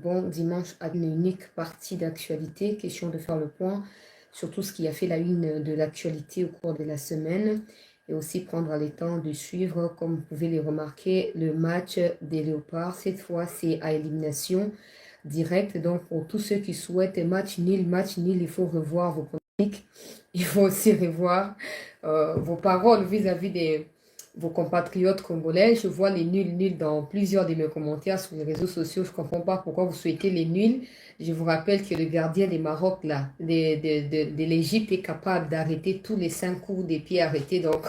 bon dimanche à une unique partie d'actualité. Question de faire le point sur tout ce qui a fait la une de l'actualité au cours de la semaine et aussi prendre le temps de suivre, comme vous pouvez le remarquer, le match des Léopards. Cette fois, c'est à élimination directe. Donc, pour tous ceux qui souhaitent match nul, il faut revoir vos pronostics. Il faut aussi revoir vos paroles vis-à-vis des vos compatriotes congolais. Je vois les nuls dans plusieurs de mes commentaires sur les réseaux sociaux. Je ne comprends pas pourquoi vous souhaitez les nuls. Je vous rappelle que le gardien des Maroc, là, de l'Égypte, est capable d'arrêter tous les 5 coups des pieds arrêtés. Donc,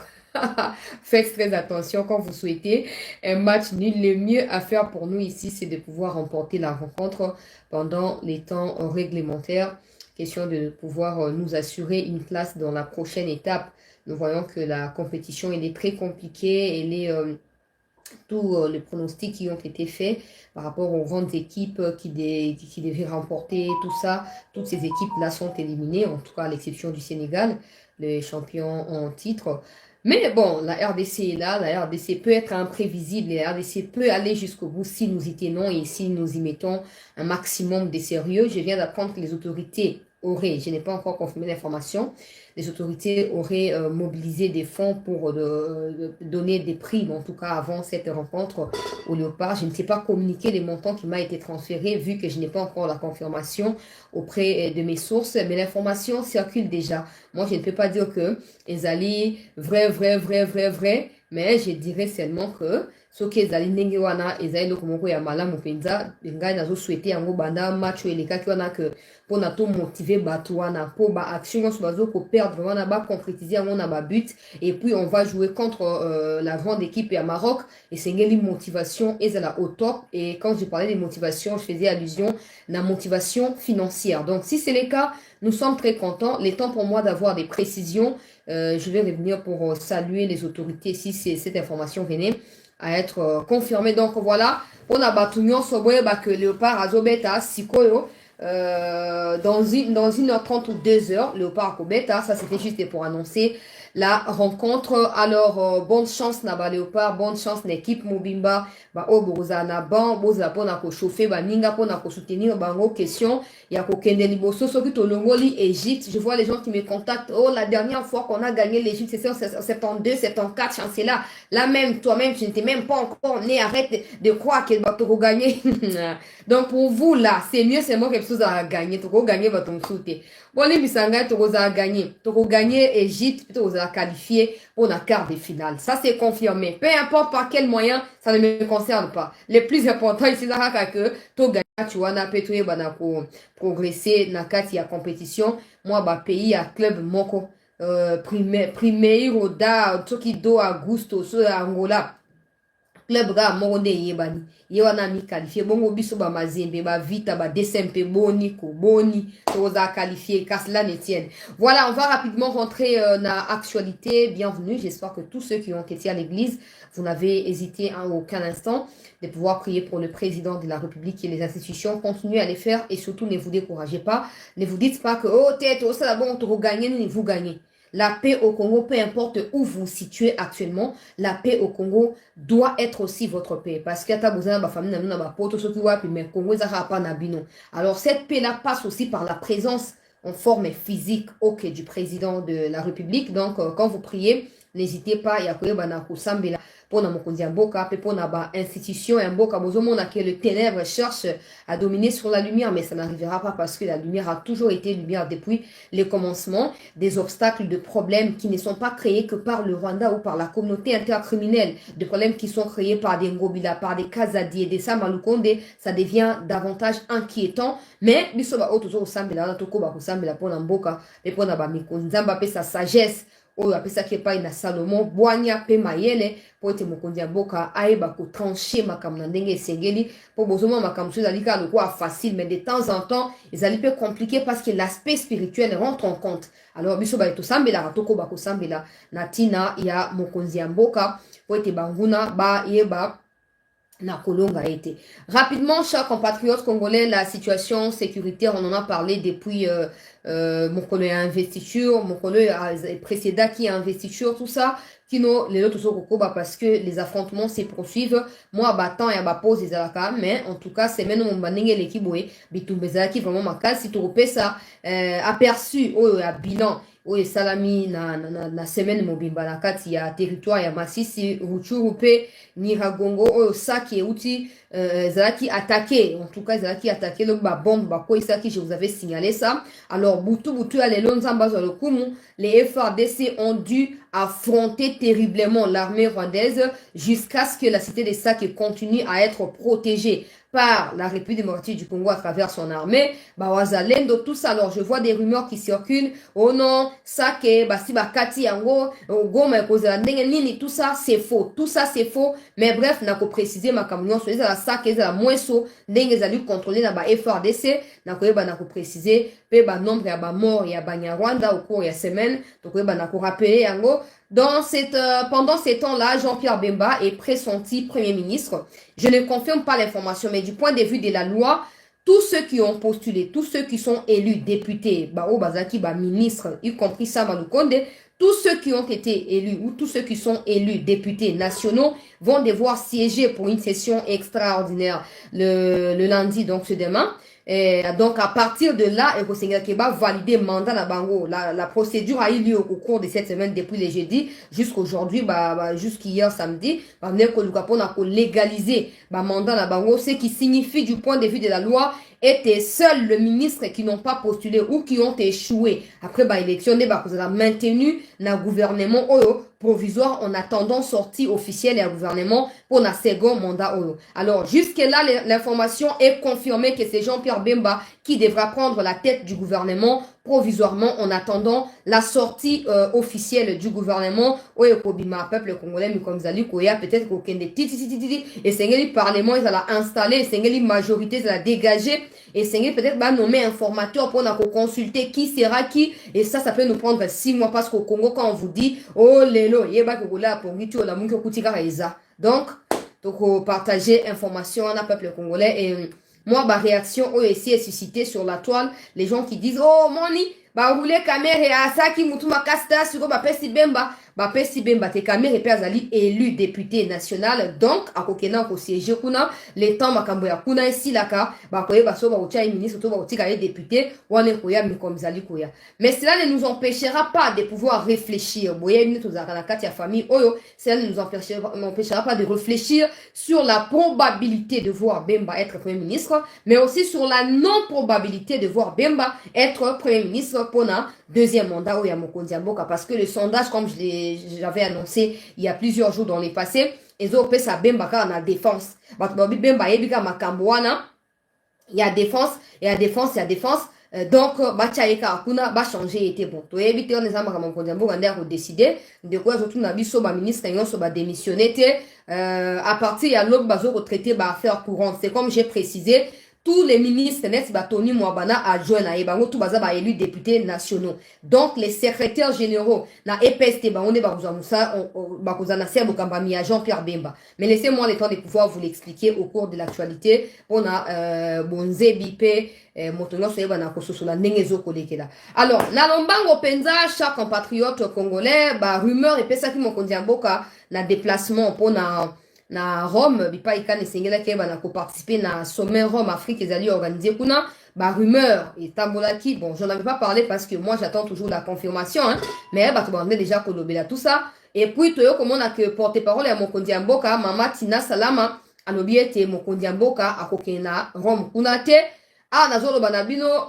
faites très attention quand vous souhaitez un match nul. Le mieux à faire pour nous ici, c'est de pouvoir remporter la rencontre pendant les temps réglementaires. Question de pouvoir nous assurer une place dans la prochaine étape. Nous voyons que la compétition elle est très compliquée et tous les pronostics qui ont été faits par rapport aux grandes équipes qui devaient remporter tout ça, toutes ces équipes-là sont éliminées, en tout cas à l'exception du Sénégal, les champions en titre. Mais bon, la RDC est là, la RDC peut être imprévisible, la RDC peut aller jusqu'au bout si nous y tenons et si nous y mettons un maximum de sérieux. Je viens d'apprendre que les autorités je n'ai pas encore confirmé l'information, les autorités auraient mobilisé des fonds pour donner des primes, en tout cas avant cette rencontre au Léopard. Je ne sais pas communiquer les montants qui m'ont été transférés vu que je n'ai pas encore la confirmation auprès de mes sources, mais l'information circule déjà. Moi, je ne peux pas dire que les alliés vrai, mais je dirais seulement que ce qui est allé ndenge wana ezali loko moko ya malamu penza ngai nazo souhaiter yango banda match elekaki wana que pour na to motiver bato wana pour ba action nyonso bazo ko perdre wana ba concrétiser yango na ba but et puis on va jouer contre la grande équipe ya Maroc et sengeli motivation ezala au top. Et quand je parlais de motivation, je faisais allusion na motivation financière. Donc si c'est le cas, nous sommes très contents. Il est temps pour moi d'avoir des précisions. Je vais revenir pour saluer les autorités si cette information venait à être confirmée. Donc voilà, on a battu que Léopard Azobeta Sikoyo dans 1h30 ou 2h, Léopard Kobeta, ça c'était juste pour annoncer la rencontre. Alors bonne chance na ba Léopard, bonne chance na équipe Mobimba ba oboza na ban boza pona ko chauffer ba ninga pona ko soutenir bango question ya ko kende liboso soki to longoli Égypte. Je vois les gens qui me contactent, oh la dernière fois qu'on a gagné l'Égypte c'était en 72 74 chancela là même toi-même tu n'étais même pas encore né, arrête de croire qu'il va te regagner. Donc pour vous là c'est mieux c'est moi quelque chose à gagner to gagner va ton souter bon les misanga to gagner Égypte plutôt à qualifier pour la quart de finale. Ça c'est confirmé, peu importe par quel moyen, ça ne me concerne pas. Le plus important ici c'est que to gagner tu vois na pétoué bana pour progresser na kati ya compétition. Moi ba pays à club moko primeiro da toki do Augusto so Angola club ga moko nde yebani ye wana mi qualifié bongo biso ba mazembe ba vita ba DSMP boni ko boni toza qualifié qu'à cela ne tienne. Voilà, on va rapidement rentrer dans l'actualité. Bienvenue, j'espère que tous ceux qui ont été à l'église, vous n'avez hésité à aucun instant de pouvoir prier pour le président de la République et les institutions. Continuez à les faire et surtout ne vous découragez pas, ne vous dites pas que oh tête oh ça bon vous gagnez, vous gagnez. La paix au Congo, peu importe où vous vous situez actuellement, la paix au Congo doit être aussi votre paix. Parce qu'il y a besoin de famille, alors cette paix-là passe aussi par la présence en forme physique du président de la République. Donc quand vous priez, n'hésitez pas, il y a pour na mboka pe pour na ba institution ya mboka bozomona que le ténèbre cherche à dominer sur la lumière, mais ça n'arrivera pas parce que la lumière a toujours été lumière depuis le commencement. Des obstacles, de problèmes qui ne sont pas créés que par le Rwanda ou par la communauté intercriminelle, des problèmes qui sont créés par des Ngobila, par des Kazadi et des Samalukonde, ça devient davantage inquiétant. Mais biso ba otozo sambela na toko ba sambela pour na mboka pe pour na ba mikonzamba pe sa sagesse oyo apesaki epai na Salomon bwanya pe mayele po ete mokonzi ya mboka ayeba kotranche makambo na ndenge esengeli po bozomona makambo so ezali kaka lokola facile, mais de temps en temps ezali pe compliqué parce que l'aspect spirituel rentre en compte. Alors biso ba tosambelaka tokoba kosambela na ntina ya mokonzi ya mboka po ete banguna bayeba na kolonga été. Rapidement, chers compatriotes congolais, la situation sécuritaire, on en a parlé depuis mon collègue investiture, mon collègue précédent qui a investiture, tout ça, kino les autres sont kokoba parce que les affrontements se poursuivent. Moi, battant et à pause des alaka, mais en tout cas, c'est maintenant mon banning l'équipe, bitumbezaki vraiment makas, si tu repères ça, aperçu, à bilan, salami na semaine mobimba na kati ya territoire ya Masisi, Ruchurupe, Niragongo, Saki et Outi, Zalaki attaqué, en tout cas, Zalaki attaqué le bombe, quoi, ça qui je vous avais signalé ça. Alors, Boutu, allez, le Kumu, les FRDC ont dû affronter terriblement l'armée rwandaise jusqu'à ce que la cité de Sake continue à être protégée par la République démocratique du Congo à travers son armée, Wazalendo, tout ça. Alors, je vois des rumeurs qui circulent. Oh non, Sake, si Kati Yango, Goma, Nini, tout ça, c'est faux. Tout ça, c'est faux. Mais bref, n'a pas précisé ma camion, soit la Sake, la moins saut, Nenge, a contrôler la FRDC, n'a pas précisé, nombre ya mort ya Rwanda au cours de la semaine. Donc, n'a pas rappelé Yango. Pendant ces temps-là, Jean-Pierre Bemba est pressenti Premier ministre. Je ne confirme pas l'information, mais du point de vue de la loi, tous ceux qui ont postulé, tous ceux qui sont élus députés, ministres, y compris Sama Lukonde, tous ceux qui ont été élus ou tous ceux qui sont élus députés nationaux vont devoir siéger pour une session extraordinaire le lundi, donc ce demain. Et donc, à partir de là, il va valider le mandat na bango. La procédure a eu lieu au cours de cette semaine depuis le jeudi jusqu'aujourd'hui, jusqu'hier samedi. On a légalisé le mandat na bango, ce qui signifie du point de vue de la loi était seul le ministre qui n'ont pas postulé ou qui ont échoué après l'élection, ils ont maintenu le gouvernement provisoire en attendant sortie officielle et un gouvernement pour un second mandat. Alors, jusque-là, l'information est confirmée que c'est Jean-Pierre Bemba qui devra prendre la tête du gouvernement provisoirement en attendant la sortie officielle du gouvernement. Peuple congolais, mais comme Zali Koya, peut-être qu'aucun des titi, et c'est le parlement, ils ont installé, c'est la majorité, ils ont dégagé, et c'est peut-être nommer informateur pour consulter qui sera qui, et ça peut nous prendre 6 mois parce qu'au Congo, quand on vous dit, oh, lélo, yeba kogola, pour gito, la munko kutika reza. Donc, partager information à peuple congolais, et moi, ma réaction aussi est suscitée sur la toile. Les gens qui disent, oh, moni, roule caméra, ça qui mutuma kasta, sur pesi bemba. Pesi bemba, te caméra, et azali élu député national. Donc, à kokena, ko siège kuna, les temps, makambo ya kuna, ici, laka, koye, baso, baoutia, ministre, to, baoutika, député, wane koya, mais comme zali koya. Mais cela ne nous empêchera pas de pouvoir réfléchir. Boye, nous, tous, à la famille, oyo, cela ne nous empêchera pas de réfléchir sur la probabilité de voir Bemba être Premier ministre, mais aussi sur la non-probabilité de voir Bemba être Premier ministre pour un deuxième mandat au Yamokondi Mboka, parce que le sondage, comme j'avais annoncé il y a plusieurs jours dans les passés, ils ont fait ça Bemba car on a défense. Bemba yebika makamboana, il y a défense, il y a défense, il y a défense. Donc, Bachaïka Akuna va changer était bon. Tu éviter on les a Makambondi Mboka d'ailleurs décider de quoi surtout nabi soba ministre et soba démissionner à partir à l'autre bazo retraité ba affaire courante. C'est comme j'ai précisé. Tous les ministres, Tony Mwabana adjoint à Ebango, tout baza ba élus députés nationaux. Donc, les secrétaires généraux, na EPST, on est bakuzana serbo kambami à Jean-Pierre Bemba. Mais laissez-moi le temps de pouvoir vous l'expliquer au cours de l'actualité. On a, bonze bipé, motono soyeba na kososola nengezo kolekela. Alors, na lombango penza, chaque compatriote congolais, rumeur et pesa ki mokondi mboka, na déplacement pour na Rome, bipa ikane sengela keba na participer na sommet Rome Afrique ezali organisé kuna, rumeur et tambolaki, bon, j'en avais pas parlé parce que moi j'attends toujours la confirmation, hein, mais tu m'en déjà kolobela tout ça. Et puis toyo comme on a que porte-parole à Mokondi Mboka, Mama Tina Salama, alobi ete Mokondi Mboka akokena Rome kuna te, nazolo banabino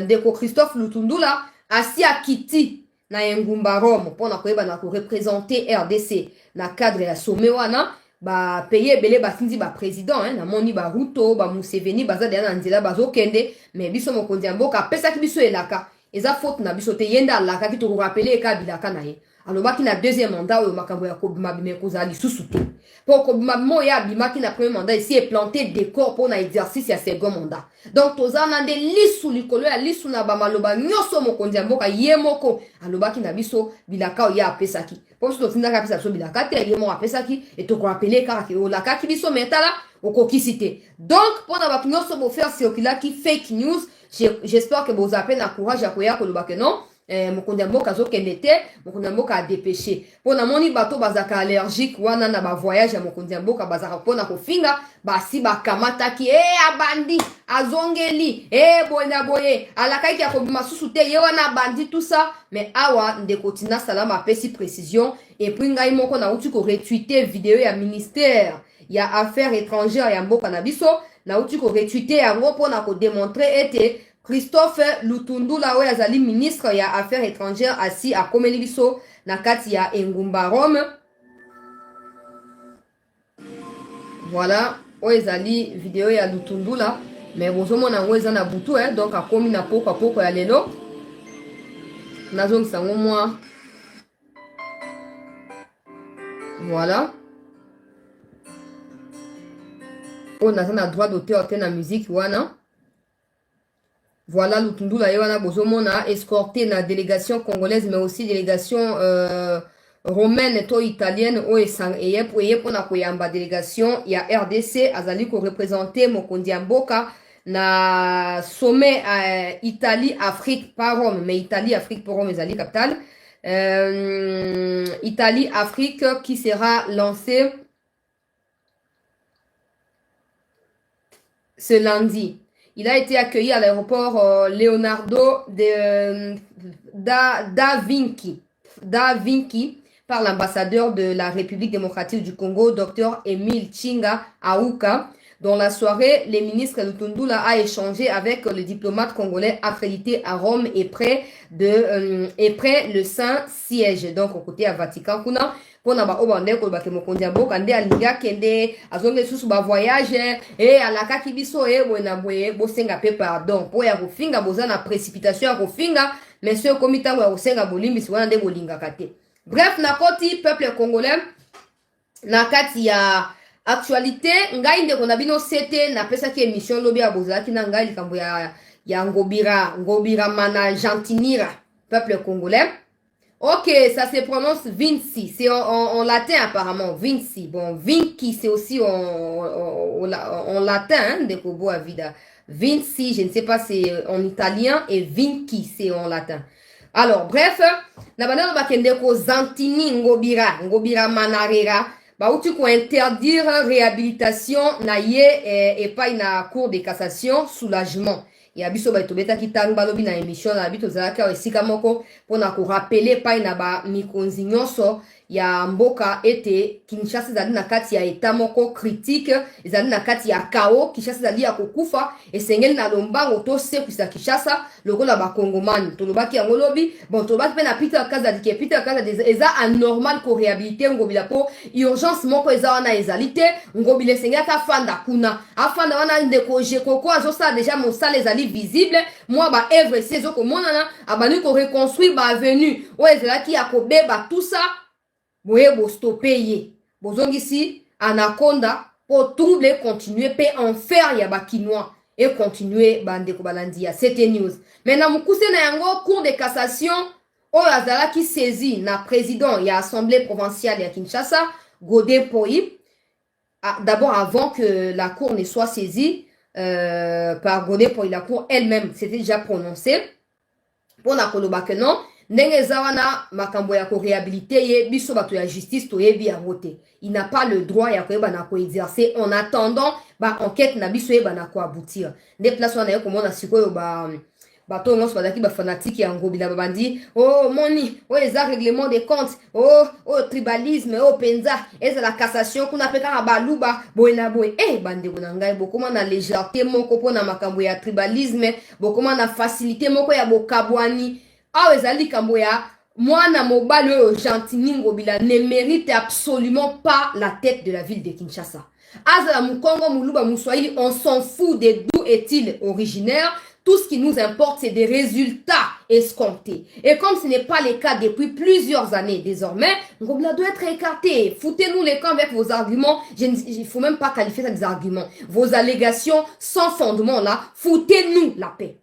ndeko Christophe Lutundula asi akiti na Ngumba Rome pour na koyeba na ko représenter RDC na cadre ya sommet wana. Paye belé batinzi président na moni Ruto Museveni baza de na nzela bazo kende mais biso mokonzi mboka pesa ki biso elaka eza faute na biso te yenda alaka ki to rappeler ka bilaka na ye alobaki na deuxième mandat o makambo ya kobima bimeko ali susutu pour kobima mo ya bimaki na premier mandat ici est planté décor pour na exercice ya second mandat donc tozana nde lisu likolo ya lisu na bamaloba nyoso mokonzi mboka yemoko alobaki na biso bilaka o ya pesaki pour ce que tu as bilaka te yemo apesaki et to rappeler car que o la ka ki biso metala o kokisite donc pour na ba nyoso bo faire circuler qui fake news j'espère que vous avez un courage à koya koloba que non mokonzi ya mboka azokende te mokonzi ya mboka adépêché mpo namoni bato bazaka allergique wana na bavoyage ya mokonzi ya mboka bazaka mpona kofinga basi bakamataki abandi azongeli boye na boye alakaki ya kobima susu te ye wana abandi tout ça mais awa ndeko Tina Salama apesi précision epuis ngai moko nauti koretweete video ya ministère ya affaires étrangères ya mboka na biso nauti koretweete yango mpona kodemontre ete Christophe Lutundula oyo azali ministre ya affaires étrangères asi akomeli biso na kati ya engumba Rome. Voilà, oyo ezali video ya Lutundula mais bozomona yango eza na butu donc akomi na poko ya lelo nazongisa ngo mwa. Voilà. On a un droit d'auteur na musique wana. Voilà, Lutundula Yewana Bozomona escorté na délégation congolaise mais aussi délégation romaine to italienne o eye pona koyamba délégation ya RDC azali ko représenter mokonzi ya mboka na sommet Italie Afrique par Rome mais Italie Afrique par Rome ezali capitale Italie Afrique qui sera lancé ce lundi. Il a été accueilli à l'aéroport Leonardo da Vinci par l'ambassadeur de la République démocratique du Congo, Dr Emile Chinga Aouka. Dans la soirée, le ministre Lutundula a échangé avec le diplomate congolais accrédité à Rome et près le Saint-Siège. Donc, au côté à Vatican, kuna pona ba obande ko ba ke mokonzi ya mboka nde alinga kende azonge susu ba voyage alaka kibiso wena boye bosenga pe pardon po ya kofinga boza na précipitation ya kofinga mais ce komita ya kosenga bolimbisi wana nde bolinga kate. Bref, na koti peuple congolais na kati ya actualité ngai ndeko na bino sete na pesa ki émission lobi ya bozaki na ngai likambo ya ngobira mana gentinira peuple congolais. Ok, ça se prononce Vinci. C'est en latin apparemment. Vinci. Bon, Vinci, c'est aussi en latin, hein, de Kobo à Vida. Vinci, je ne sais pas, c'est en italien. Et Vinci, c'est en latin. Alors, bref, nabana bakende ko zantini ngobira manarera. Ba uti ko interdire réhabilitation na ye et pas na cour de cassation, soulagement. Ya biso ba tobeta kitang balobi na émission na bito zalaka esika moko pona ko rappeler pa na ba mikonzi nyonso ya mboka ete Kinshasa zali na kati ya eta moko critique ezali na kati ya kao Kinshasa zali ya kokufa esengeli na lombango to sekwisa Kinshasa lokola ba kongomani tolobaki yango lobi bon tolobaki pe na Peter Kaza dike Peter Kaza eza anormal ko réhabiliter ngobila po urgence moko eza wana ezalite ngobile esengeli ata fanda kuna afanda wana ndeko jekoko azosa déjà mon salle ezali visible moi ba œuvre saison komonana abani ko reconstruire ba avenue o ezalaki ya kobeba tout ça boye bo stopper ye bozongisi anaconda pour trouble continuer pe en faire ya ba kinois et continuer bande ko balandia c'était news maintenant mukuse na yango cour de cassation o azalaki saisi na président ya assemblée provinciale ya Kinshasa Godé Poi d'abord avant que la cour ne soit saisie par Godé Poi la cour elle-même s'était déjà prononcée pour na koloba que non ndenge zawana makambo ya ko réhabiliter ye biso bato ya justice to yebi ya vote il n'a pas le droit ya koyeba na ko exercer en attendant ba enquête na biso yeba na ko aboutir nde place wana yo komona sikoyo bato nyonso bazalaki bafanatique ya ngobila babandi moni eza règlement des comptes tribalisme penza eza la cassation kuna pe kaka baluba boye na boye bandeko na ngai bokoma na légèreté moko mpona makambo ya tribalisme bokoma na facilité moko ya bokabwani ezali kambo ya mwana mobali oyo Gentini Ngobila ne mérite absolument pas la tête de la ville de Kinshasa. Azala Mukongo Muluba Mouswahili, on s'en fout de d'où est-il originaire. Tout ce qui nous importe, c'est des résultats escomptés. Et comme ce n'est pas le cas depuis plusieurs années désormais, Ngobila doit être écarté. Foutez-nous les camps avec vos arguments. Il ne faut même pas qualifier ça des arguments. Vos allégations sans fondement là, foutez-nous la paix.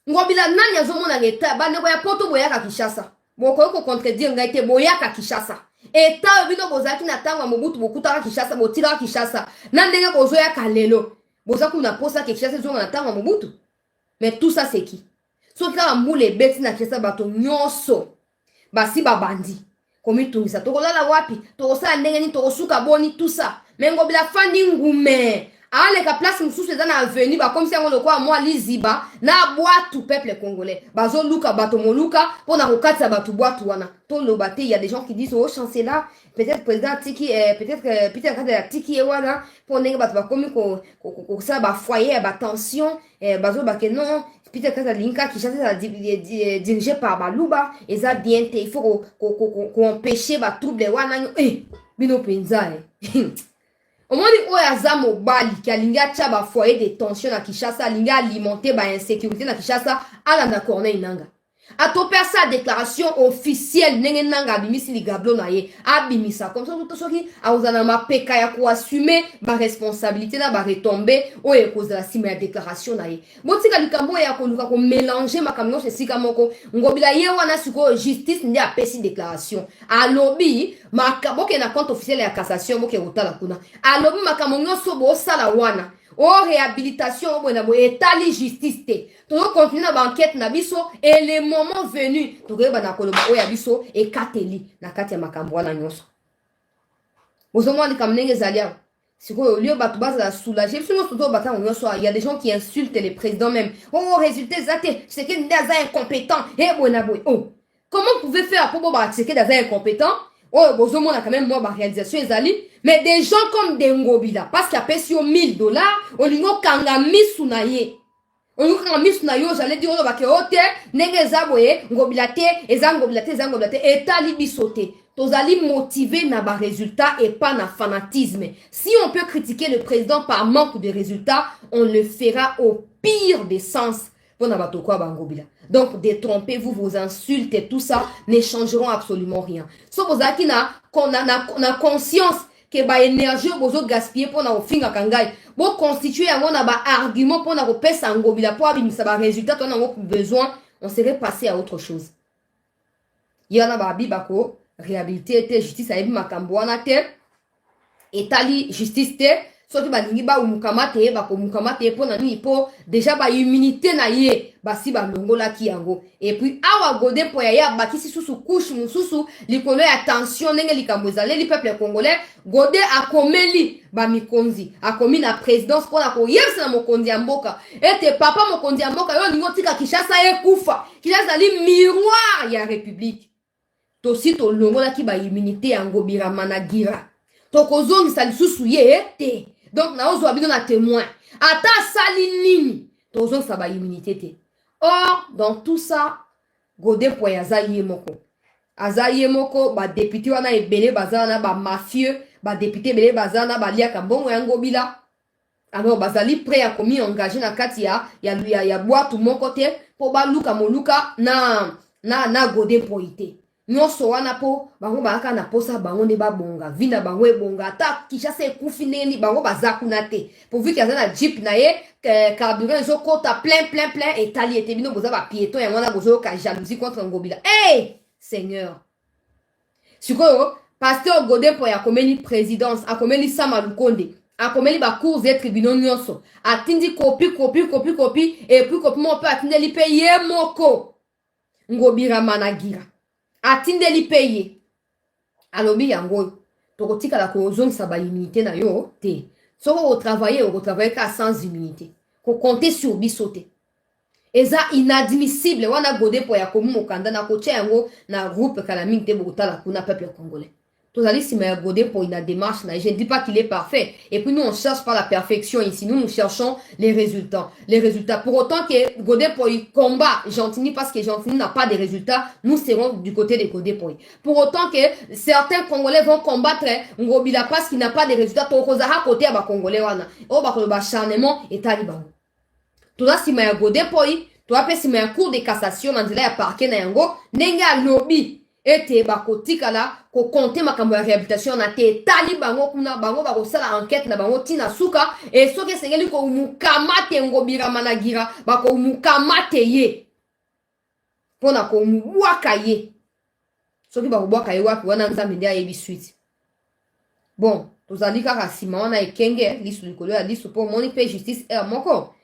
Ngobila nani azomona ngeta bandeko ya poto boyaka Kinshasa boko ko contredire ngaite boyaka Kinshasa eta bino bozaki na tanga mobutu bokutaka Kinshasa botira Kinshasa na ndenge kozoya kalelo bozaku na posa Kinshasa zonga na tanga mobutu mais tout ça c'est qui soki kaka mbula ebeti na kesa bato nyonso basi babandi komitungisa tokolala wapi tokosala ndenge nini tokosuka boni tout ça me ngobila fandi ngume aleka place mosusu eza na avenue bakomisi yango lokola mwa liziba na bwatu peuple congolais bazoluka bato moluka mpona kokatisa bato bwatu wana toloba te. Il y a des gens qui disent oh chancela peut-être président tiki peut-être Peter Kadela tiki wana mpo ndenge bato bakomi kosala bafoyer ya batension bazoloba ke non Peter Kadela linka Kinshasa dirigé par baluba eza bien te il faut koempêcher batrouble wana bino mpenza omoni oyo aza mobali ki alingi atia bafoyer de tension na Kinshasa alingi alimenter bainsécurité na Kinshasa alanda Corneille Nangaa atopesa sa déclaration officielle ndenge nanga abimisi ligablo na ye abimisa comme ça tout soki akozala na mapeka ya koassume baresponsabilité na baretombe oyo ekozala nsima ya déclaration na ye botika likambo ya koluka komélange makambo nyonso esika moko ngobila ye wana sikoyo justice nde apesi déclaration alobi boke na compte officiel ya cassation boke kotala kuna alobi makambo nyonso bosala wana o réhabilitation bona bo etali justice te to continue na banquête na biso et le moment venu to koyeba na koloba oya biso e kateli na kati ya makambo wana nyonso bozomo ni kamnenge zalia siko lieu bato bazala soulager biso nyonso to batanga nyonso il y a des gens qui insultent les présidents même oh résultat zate c'est que ndaza incompétent et bona boy oh comment vous pouvez faire pour ba c'est que ndaza incompétent oh bozomo na quand même moi ba réalisation ezali. Mais des gens comme Dengobila, parce qu'il a payé sur $1000, on lui a kanga misu na ye. On lui a kanga misu na yo, j'allais dire, on va que ote, nenge zaboye, ngobilate, ezangobilate, et tali bisote. Tozali motivé na ba résultat et pas na fanatisme. Si on peut critiquer le président par manque de résultats, on le fera au pire des sens. Donc, détrompez-vous, vos insultes et tout ça ne changeront absolument rien. Sauf vous avez na conscience que ba énergie bozo gaspiller pour na ofinga kangai bo constituer yango na ba argument pour na kopesa ngobila pour abimisa ba résultat on a besoin on serait passé à autre chose. Yana ba bibako réhabilité te justice ayebi makambo wana te etali justice te soki balingi ba umukamate ba ko mukamate pour na nini po déjà ba immunité na ye basi ba longola ki yango et puis awa gode po ya bakisi susu couche mususu likolo ya tension ndenge likambo ezale li peuple congolais gode akomeli ba mikonzi akomi na présidence pour na ko yebisa na mokonzi ya mboka ete papa mokonzi ya mboka yo ningo tika Kinshasa ekufa Kinshasa li miroir ya république to si to longola ki ba immunité ya ngobira managira to kozongisa lisusu ye te. Donc, na ozo abino na témoin. Ata sali nini. Tozo sa ba immunité te. Or, dans tout ça, Godé Poya azaye moko. Azaye moko, ba député wana ebele bazana, ba mafieux, ba député ebele bazana, ba liaka mbongo ya ngobila. Alors, bazali prêt à commis engagé na kati ya boîte moko te, po ba luka moluka na Godé Poité. Nyonso wana po bango baka na posa bango ne babonga vina bango ebonga ata Kinshasa ekufi neni bango bazakuna te pourvu qu'il y a na jeep na ye carburant zo kota plein etali ete bino boza ba piéton ya wana bozo ka jalousie contre ngobila Seigneur sikoyo pasteur Godé po ya komeli présidence akomeli Sama Lukonde akomeli ba cours et tribunaux nyonso atindi copie et puis copie mo pe atindeli pe ye moko ngobira managira atindeli peye alobi yango tokotika la kozongisa ba immunité na yo te soko au travailler ka sans immunité ko compter sur bisote eza inadmissible wana Godé po ya komu mokanda na kotia yango na groupe kalaming te bokutala kuna peuple congolais tozali sima ya Godé po ina démarche na je ne dis pas qu'il est parfait et puis nous on cherche pas la perfection ici nous cherchons les résultats pour autant que Godé po combat Gentini parce que Gentini n'a pas de résultats nous serons du côté de Godé po pour autant que certains Congolais vont combattre Ngobila parce qu'il n'a pas de résultats to kozara côté ba Congolais wana o ba ko ba charnement et taliban toza sima ya Godé po to apesi sima ya cour de cassation na nzela ya parquet na yango nenga lobby ete bakotika la ko compter makambo ya réhabilitation na te tali bango kuna bango bakosala enquête na bango tina suka et soki sengeli ko mukamate ngobira managira bako mukamate ye pona ko mubwaka ye soki bakobwaka ye wapi wana nzambe nde ayebi suite bon tozali kaka nsima wana ekenge lisu likolo ya lisu mpo moni mpe justice moko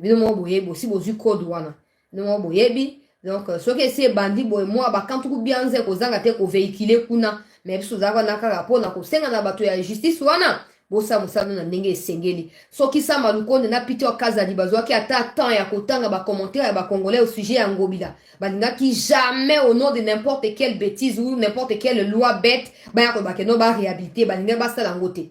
bino moko boye bosi bozwi code wana non boyebi donc ce que c'est bandi boy moi ba quand tout bien ze ko zanga te ko véhiculer kuna mais biso zaka na kaka pona ko senga na bato ya justice wana bosa musano na ndenge esengeli soki sama lukonde na piti okaza libazwaki ata temps ya kotanga ba commentaire ya ba congolais au sujet ya ngobila balinga qui jamais au nom de n'importe quelle bêtise ou n'importe quelle loi bête ba ya ko ba keno ba réhabiliter balinga basala ngote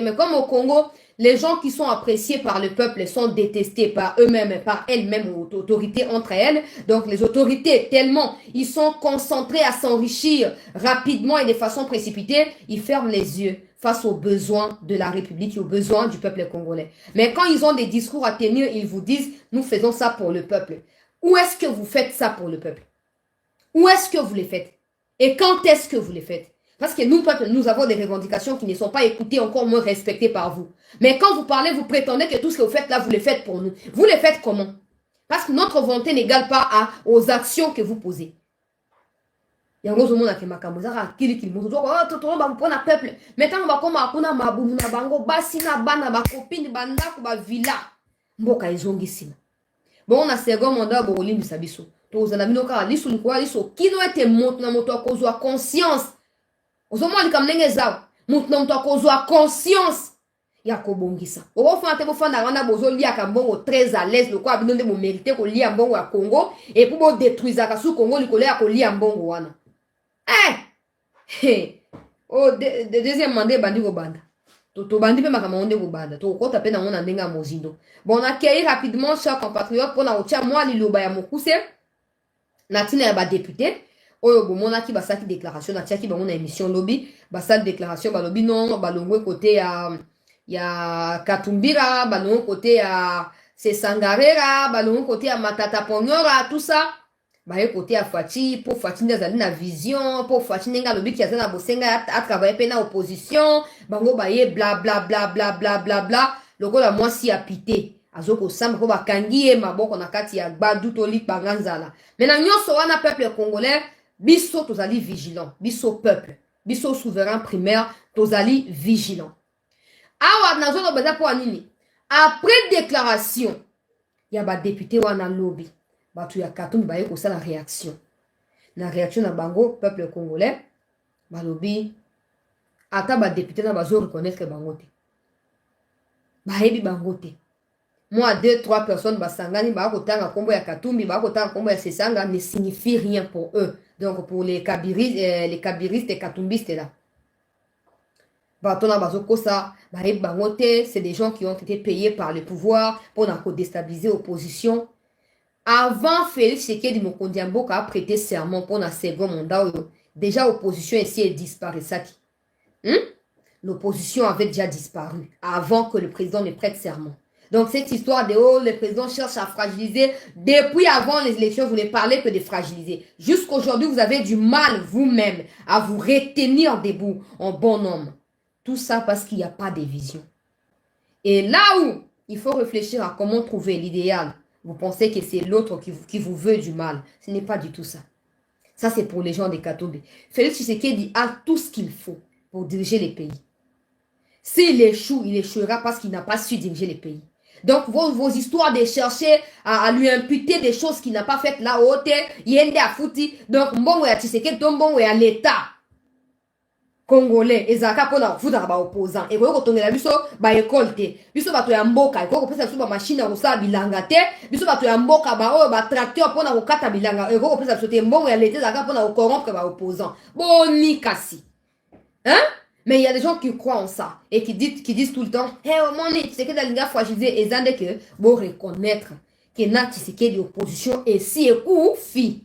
mais comme au Congo les gens qui sont appréciés par le peuple sont détestés par eux-mêmes, par elles-mêmes, aux autorités entre elles. Donc les autorités, tellement ils sont concentrés à s'enrichir rapidement et de façon précipitée, ils ferment les yeux face aux besoins de la République et aux besoins du peuple congolais. Mais quand ils ont des discours à tenir, ils vous disent, nous faisons ça pour le peuple. Où est-ce que vous faites ça pour le peuple? Où est-ce que vous les faites? Et quand est-ce que vous les faites? Parce que nous, peuple, nous avons des revendications qui ne sont pas écoutées, encore moins respectées par vous. Mais quand vous parlez, vous prétendez que tout ce que vous faites là, vous le faites pour nous. Vous le faites comment? Parce que notre volonté n'égale pas aux actions que vous posez. Yango zo mona ke makambo zaka akili kilimoto to to ba mpona peuple metango ba koma kuna mabumu na bango basi na bana ba copine bandako ba villa mboka ezongisima. Bon na second mandat bo olimbisa biso. To zana bino ka lisu likwa liso kino ete moto na moto akozwa conscience. Ozomwa likamnenge zao moto na moto akozwa conscience ya kobongisa. Obo fana te bo fana wana bozo lia ka mbongo très à l'aise le quoi bino nde mo mériter ko lia mbongo ya Congo et pour bo détruire ka su Congo likole ya ko lia mbongo wana. Oh, deuxième mandat bandi ko banda. To bandi pe makama onde ko banda. To kota pe na mona ndenga mozindo. Bon, on accueille rapidement chers compatriotes pour na otia moi liloba ya mokuse. Na tina ya ba député. Oyo bomona ki basaki déclaration na tia ki bango na émission lobby. Basaki déclaration ba lobby non balongwe côté ya Katumbira, balongwe côté ya Sesangarera, balongwe côté ya Matata Ponyora, tout ça. Baye côté à Fati pour Fati ndazali na vision pour Fati nenga lobi ki azana bosenga a travailler pe na opposition bango baye bla bla bla bla bla bla bla lokola mwasi ya pité azoko samba ko bakangi e maboko na kati ya gbadu to lik banganzala mais na nyonso wana peuple congolais biso tozali vigilant biso peuple biso souverain primaire tozali vigilant awa nazo lo baza po anini après déclaration ya ba député wana lobby batu ya Katumbi baye kosala réaction na réaction na bango peuple congolais balobi ata ba député na bazo reconnaître bango te bayebi bango te moi 2-3 personnes basangani ba kotanga kombo ya Katumbi ba kotanga kombo ya Sesanga ne signifie rien pour eux donc pour les kabiristes et katumbistes là batona bazo kosa bayebi bango te c'est des gens qui ont été payés par le pouvoir pour na déstabiliser l'opposition. Avant Félix Tshisekedi Mokonzi Mboka a prêté serment pour un second mandat, déjà l'opposition ici disparaissait. L'opposition avait déjà disparu avant que le président ne prête serment. Donc cette histoire de oh, le président cherche à fragiliser, depuis avant les élections, vous ne parlez que de fragiliser. Jusqu'aujourd'hui, vous avez du mal vous-même à vous retenir debout en bon homme. Tout ça parce qu'il n'y a pas de vision. Et là où il faut réfléchir à comment trouver l'idéal, vous pensez que c'est l'autre qui vous veut du mal. Ce n'est pas du tout ça. Ça, c'est pour les gens de Katumbi. Félix Tshisekedi a tout ce qu'il faut pour diriger les pays. S'il échoue, il échouera parce qu'il n'a pas su diriger les pays. Donc, vos histoires de chercher à lui imputer des choses qu'il n'a pas faites là-haut, yende a fouti. Donc, mbongo ya Tshisekedi, mbongo ya l'État congolais ezaka pona kufuta ba opposant et ko tongela biso ba école te biso bato ya mboka ko pesa biso ba machine ya kosala bilanga te biso bato ya mboka ba oyo ba tracteur pona ko kata bilanga ko pesa biso te mbongo ya l'été ezaka pona ko corrompre ba opposant boni kasi hein. Mais il y a des gens qui croient en ça et qui disent tout le temps hey omoni c'est que dalinga fragiliser ezande que bon reconnaître que na Tshisekedi opposition et si ekufi.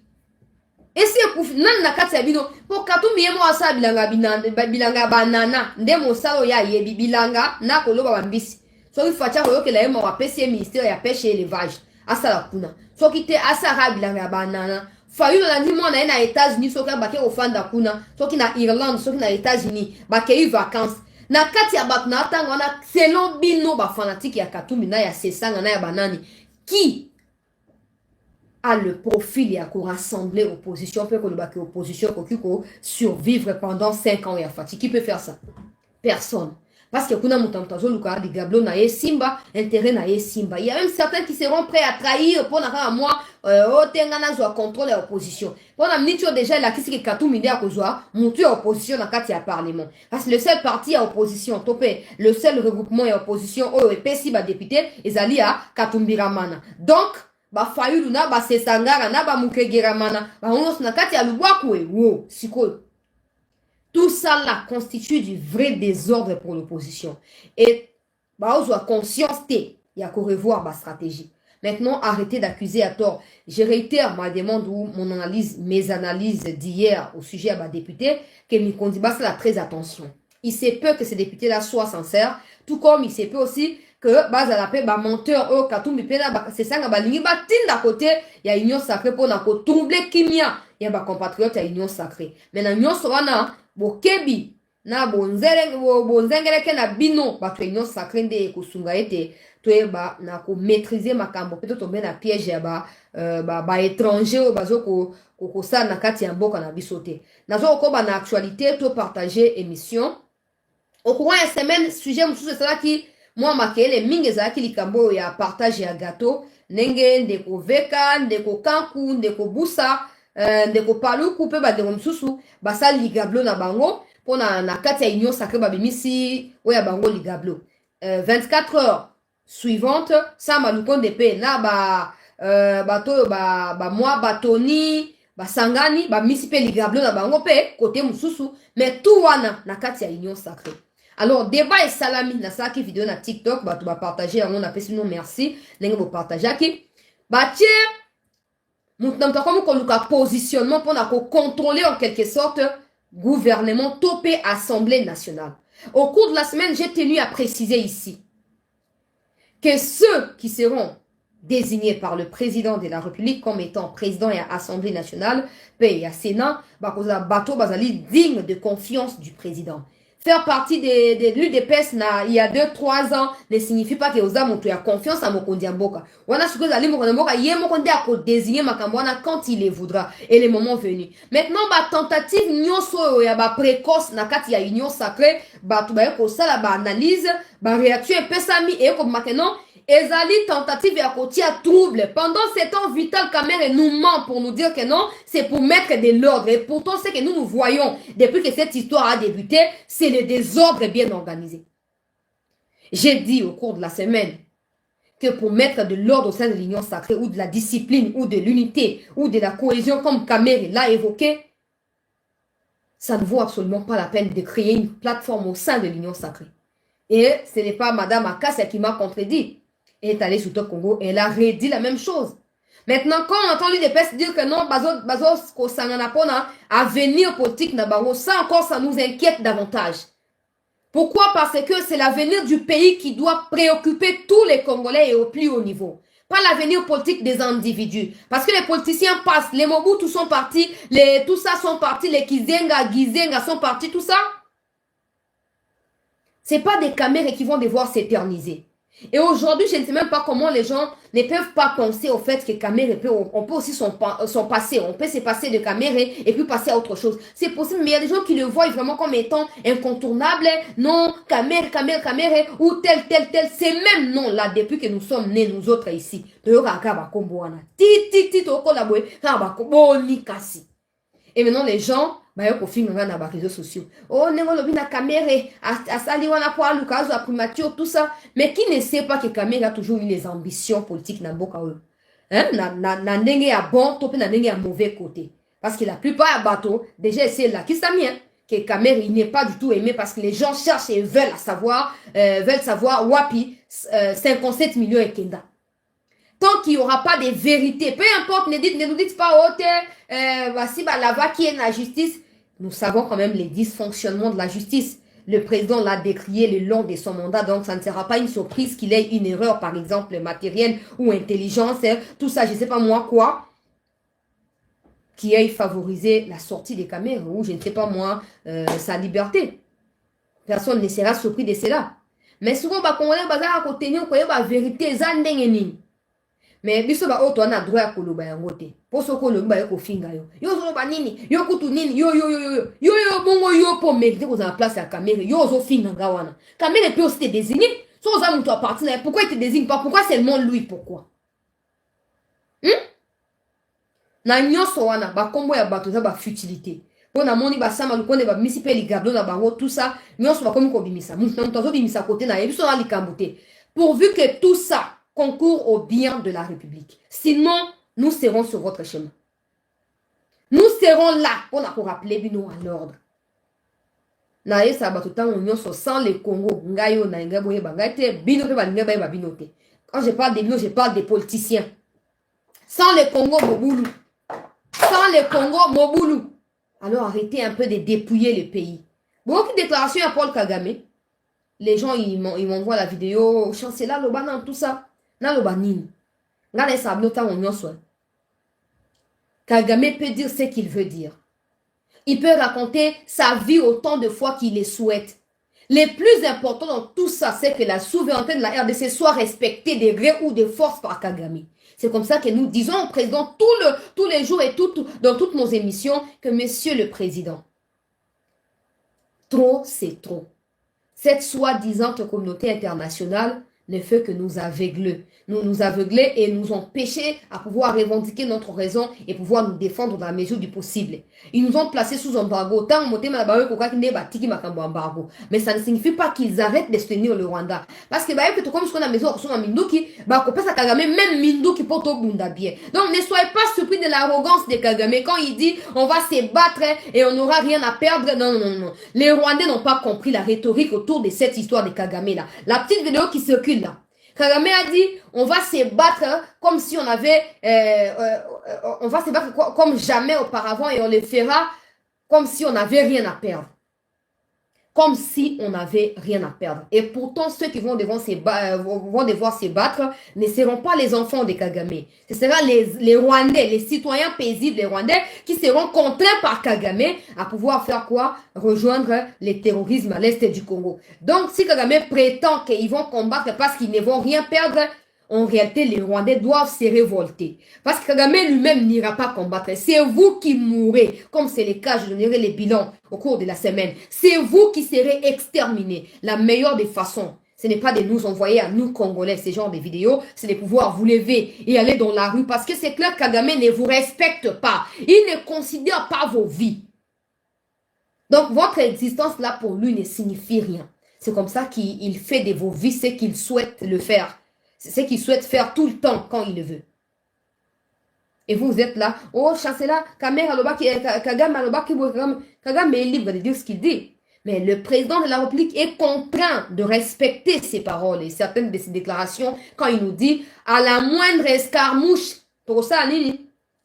Et si nan na kati ya bino po Katumbi yemo asa bilanga banana nde mosalo ya yebi bilanga na koloba bambisi soki facha koyokela yemo wa pesi ministère ya pêche et élevage asala kuna soki te asara bilanga banana fayulo na ndimo na na États-Unis soki bake ofanda kuna soki na Irlande soki na États-Unis bake vacances na kati ya bato na tanga wana selon bino ba fanatique ya Katumbi na ya Sesanga na ya banani qui a le profil et à rassembler l'opposition, peut que l'opposition survivre pendant 5 ans et à Fati. Qui peut faire ça? Personne. Parce que kuna mutamtazo luka di gablo na ye simba, intérêt na ye simba. Il y a même certains qui seront prêts à trahir pour na moi otengana zo contrôle la opposition. Pour na mnicho déjà la kisi ke katu mide akozwa, mutu opposition na kati ya parlement. Parce que le seul parti à opposition topé, le seul regroupement à opposition oyo epesi ba député ezali ya Katumbiramana. Donc ba fayulu na ba sesangara na ba mukegeramana, ba onyo na kati ya lubwaku e wo sikoyo. Tout ça là constitue du vrai désordre pour l'opposition. Et bah, on a conscience il y a qu'à revoir ma stratégie. Maintenant, arrêtez d'accuser à tort. Je réitère ma demande ou mes analyses d'hier au sujet à ma députée, que Mikondiba là très attention. Il se peut que ces députés-là soient sincères, tout comme il se peut aussi que base à la paix, menteur, oh, Katumbi Pena, c'est ça, balingi, tin d'à côté, il y a union sacrée pour n'a troubler kimia. Il y a des compatriotes à union sacrée. Mais dans union sacrée, bokebi na bonzengere ke na bino bato union sacrée nde kusunga ete toyeba na ko maîtriser makambo peut tomber na piège ya ba étranger bazo ko sa na kati ya mboka na bisote nazo ko ba na actualité to partager émission au courant ya semaine sujet mususu sala ki moi makele mingi za ki likambo ya partage ya gâteau nenge ndeko veka ndeko kanku ndeko busa ndeko paluku pe ba de mususu basa ligablo na bango pona na kati ya union sacrée babimisi oya bango ligablo 24 heures suivantes sa malukonde pe na bato ba moi batoni basangani bamisi pe ligablo na bango pe côté mususu mais tout wana na kati ya union sacrée. Alors débat et salami na saki vidéo na TikTok bato ba partager yango na pesi no merci ndenge bo partager ki batie comme positionnement pour contrôler en quelque sorte gouvernement topé Assemblée nationale. Au cours de la semaine, j'ai tenu à préciser ici que ceux qui seront désignés par le président de la République comme étant président et Assemblée nationale, et à Sénat, bateau bazali digne de confiance du président. Faire partie de l'UDPS il y a 2-3 ans ne signifie pas que aux âmes ont confiance à Mokondi Mboka. On a ce que Ali Mokondi Mboka, il y a Mokondi à désigner Makambwana quand il les voudra et le moment venu. Maintenant, tentative nyoso ya précoce na kati ya union sacrée, tu ba ko sala ba analyse, ba réaction et pesami et comme maintenant ezali tentative ya kotia trouble. Pendant ces temps vital, Kamere nous ment pour nous dire que non, c'est pour mettre de l'ordre. Et pourtant, ce que nous voyons depuis que cette histoire a débuté, c'est le désordre bien organisé. J'ai dit au cours de la semaine que pour mettre de l'ordre au sein de l'union sacrée, ou de la discipline, ou de l'unité, ou de la cohésion, comme Kamere l'a évoqué, ça ne vaut absolument pas la peine de créer une plateforme au sein de l'union sacrée. Et ce n'est pas Madame Akassia qui m'a contredit. Elle est allée sur Top Congo et elle a redit la même chose. Maintenant, quand on entend l'UDPS dire que non, Bazos Kosanganapona, avenir politique Nabango, ça encore, ça nous inquiète davantage. Pourquoi? Parce que c'est l'avenir du pays qui doit préoccuper tous les Congolais et au plus haut niveau. Pas l'avenir politique des individus. Parce que les politiciens passent, les Mobutu sont partis, tout ça sont partis, les Kizenga, Gizenga sont partis, tout ça. C'est pas des caméras qui vont devoir s'éterniser. Et aujourd'hui, je ne sais même pas comment les gens ne peuvent pas penser au fait que Kamere on peut aussi son passé, on peut se passer de Kamere et puis passer à autre chose. C'est possible, mais il y a des gens qui le voient vraiment comme étant incontournable. Non, Kamere, ou tel. C'est même non là depuis que nous sommes nés, nous autres ici. Et maintenant, les gens, bayo ko finga na ba réseaux sociaux. Oh, nengo lobi na caméra, asali wana po alukazo a primature tout ça, mais qui ne sait pas que Kamere a toujours eu les ambitions politiques na boka eux. Hein, na ndenge ya bon, topé na ndenge ya mauvais côté. Parce que la plupart ya bateau, déjà c'est là qui s'amie hein, que Kamere il n'est pas du tout aimé parce que les gens cherchent et veulent savoir wapi 57 millions et kenda. Tant qu'il n'y aura pas de vérité, peu importe, ne nous dites pas, voici la va qui est la justice. Nous savons quand même les dysfonctionnements de la justice. Le président l'a décrié le long de son mandat, donc ça ne sera pas une surprise qu'il ait une erreur, par exemple, matérielle ou intelligence, tout ça, je ne sais pas moi quoi, qui ait favorisé la sortie des caméras, ou je ne sais pas moi, sa liberté. Personne ne sera surpris de cela. Mais souvent, on va contenir la vérité, mais biso ba oto na droit ya koloba yango te po soko loba yo kofinga yo yo zoloba nini yo kutu nini yo bongo yo po mérite kozala place ya Kamere yo ozofinga nga wana Kamere peut aussi te désigner so oza mutu aparti na ye pourquoi il te désigne pas pourquoi seulement lui pourquoi na nyonso wana bakombo ya bato eza bafutilité mpo namoni basama lukonde babimisi mpe ligardo na bango tout ça nyonso bakomi kobimisa mutu azobimisa kote na ye biso na likambo te pourvu que tout ça concourt au bien de la République. Sinon, nous serons sur votre chemin. Nous serons là pour nous rappeler bino à l'ordre. Naye sa batuta nyonso sans le Congo, ngayo na ngabo yeba ngate bino pe ba ngaba yeba bino te. Quand je parle des bino, je parle des politiciens. Sans le Congo Mobutu. Sans le Congo Mobutu. Alors arrêtez un peu de dépouiller le pays. Beaucoup de déclarations à Paul Kagame. Les gens ils m'envoient la vidéo, chancela loba dans tout ça. Na loba nini. Ngale sa abnota nyonso. Kagame peut dire ce qu'il veut dire. Il peut raconter sa vie autant de fois qu'il le souhaite. Le plus important dans tout ça, c'est que la souveraineté de la RDC soit respectée de gré ou de force par Kagame. C'est comme ça que nous disons au président tous les jours et dans toutes nos émissions que monsieur le président, trop c'est trop. Cette soi-disant communauté internationale ne fait que nous aveugler. Nous aveugler et nous empêcher à pouvoir revendiquer notre raison et pouvoir nous défendre dans la mesure du possible. Ils nous ont placés sous embargo. Mais ça ne signifie pas qu'ils arrêtent de soutenir le Rwanda. Parce que comme ce qu'on a maison sur Minduki, même Minduki pour tout bunda bien. Donc ne soyez pas surpris de l'arrogance de Kagame quand il dit on va se battre et on n'aura rien à perdre. Non. Les Rwandais n'ont pas compris la rhétorique autour de cette histoire de Kagame là. La petite vidéo qui circule là. Kagame a dit, on va se battre comme si on avait, on va se battre comme jamais auparavant et on le fera comme si on n'avait rien à perdre. Comme si on n'avait rien à perdre. Et pourtant, ceux qui vont devoir se battre ne seront pas les enfants de Kagame. Ce sera les Rwandais, les citoyens paisibles, les Rwandais, qui seront contraints par Kagame à pouvoir faire quoi? Rejoindre les terrorismes à l'est du Congo. Donc, si Kagame prétend qu'ils vont combattre parce qu'ils ne vont rien perdre, en réalité, les Rwandais doivent se révolter. Parce que Kagame lui-même n'ira pas combattre. C'est vous qui mourrez. Comme c'est le cas, je donnerai les bilans au cours de la semaine. C'est vous qui serez exterminés. La meilleure des façons, ce n'est pas de nous envoyer à nous, Congolais, ces genres de vidéos. C'est de pouvoir vous lever et aller dans la rue. Parce que c'est clair, Kagame ne vous respecte pas. Il ne considère pas vos vies. Donc, votre existence là, pour lui, ne signifie rien. C'est comme ça qu'il fait de vos vies ce qu'il souhaite le faire. C'est ce qu'il souhaite faire tout le temps quand il le veut. Et vous êtes là, oh, chancela, Kagame est libre de dire ce qu'il dit. Mais le président de la République est contraint de respecter ses paroles et certaines de ses déclarations quand il nous dit à la moindre escarmouche. Pour ça,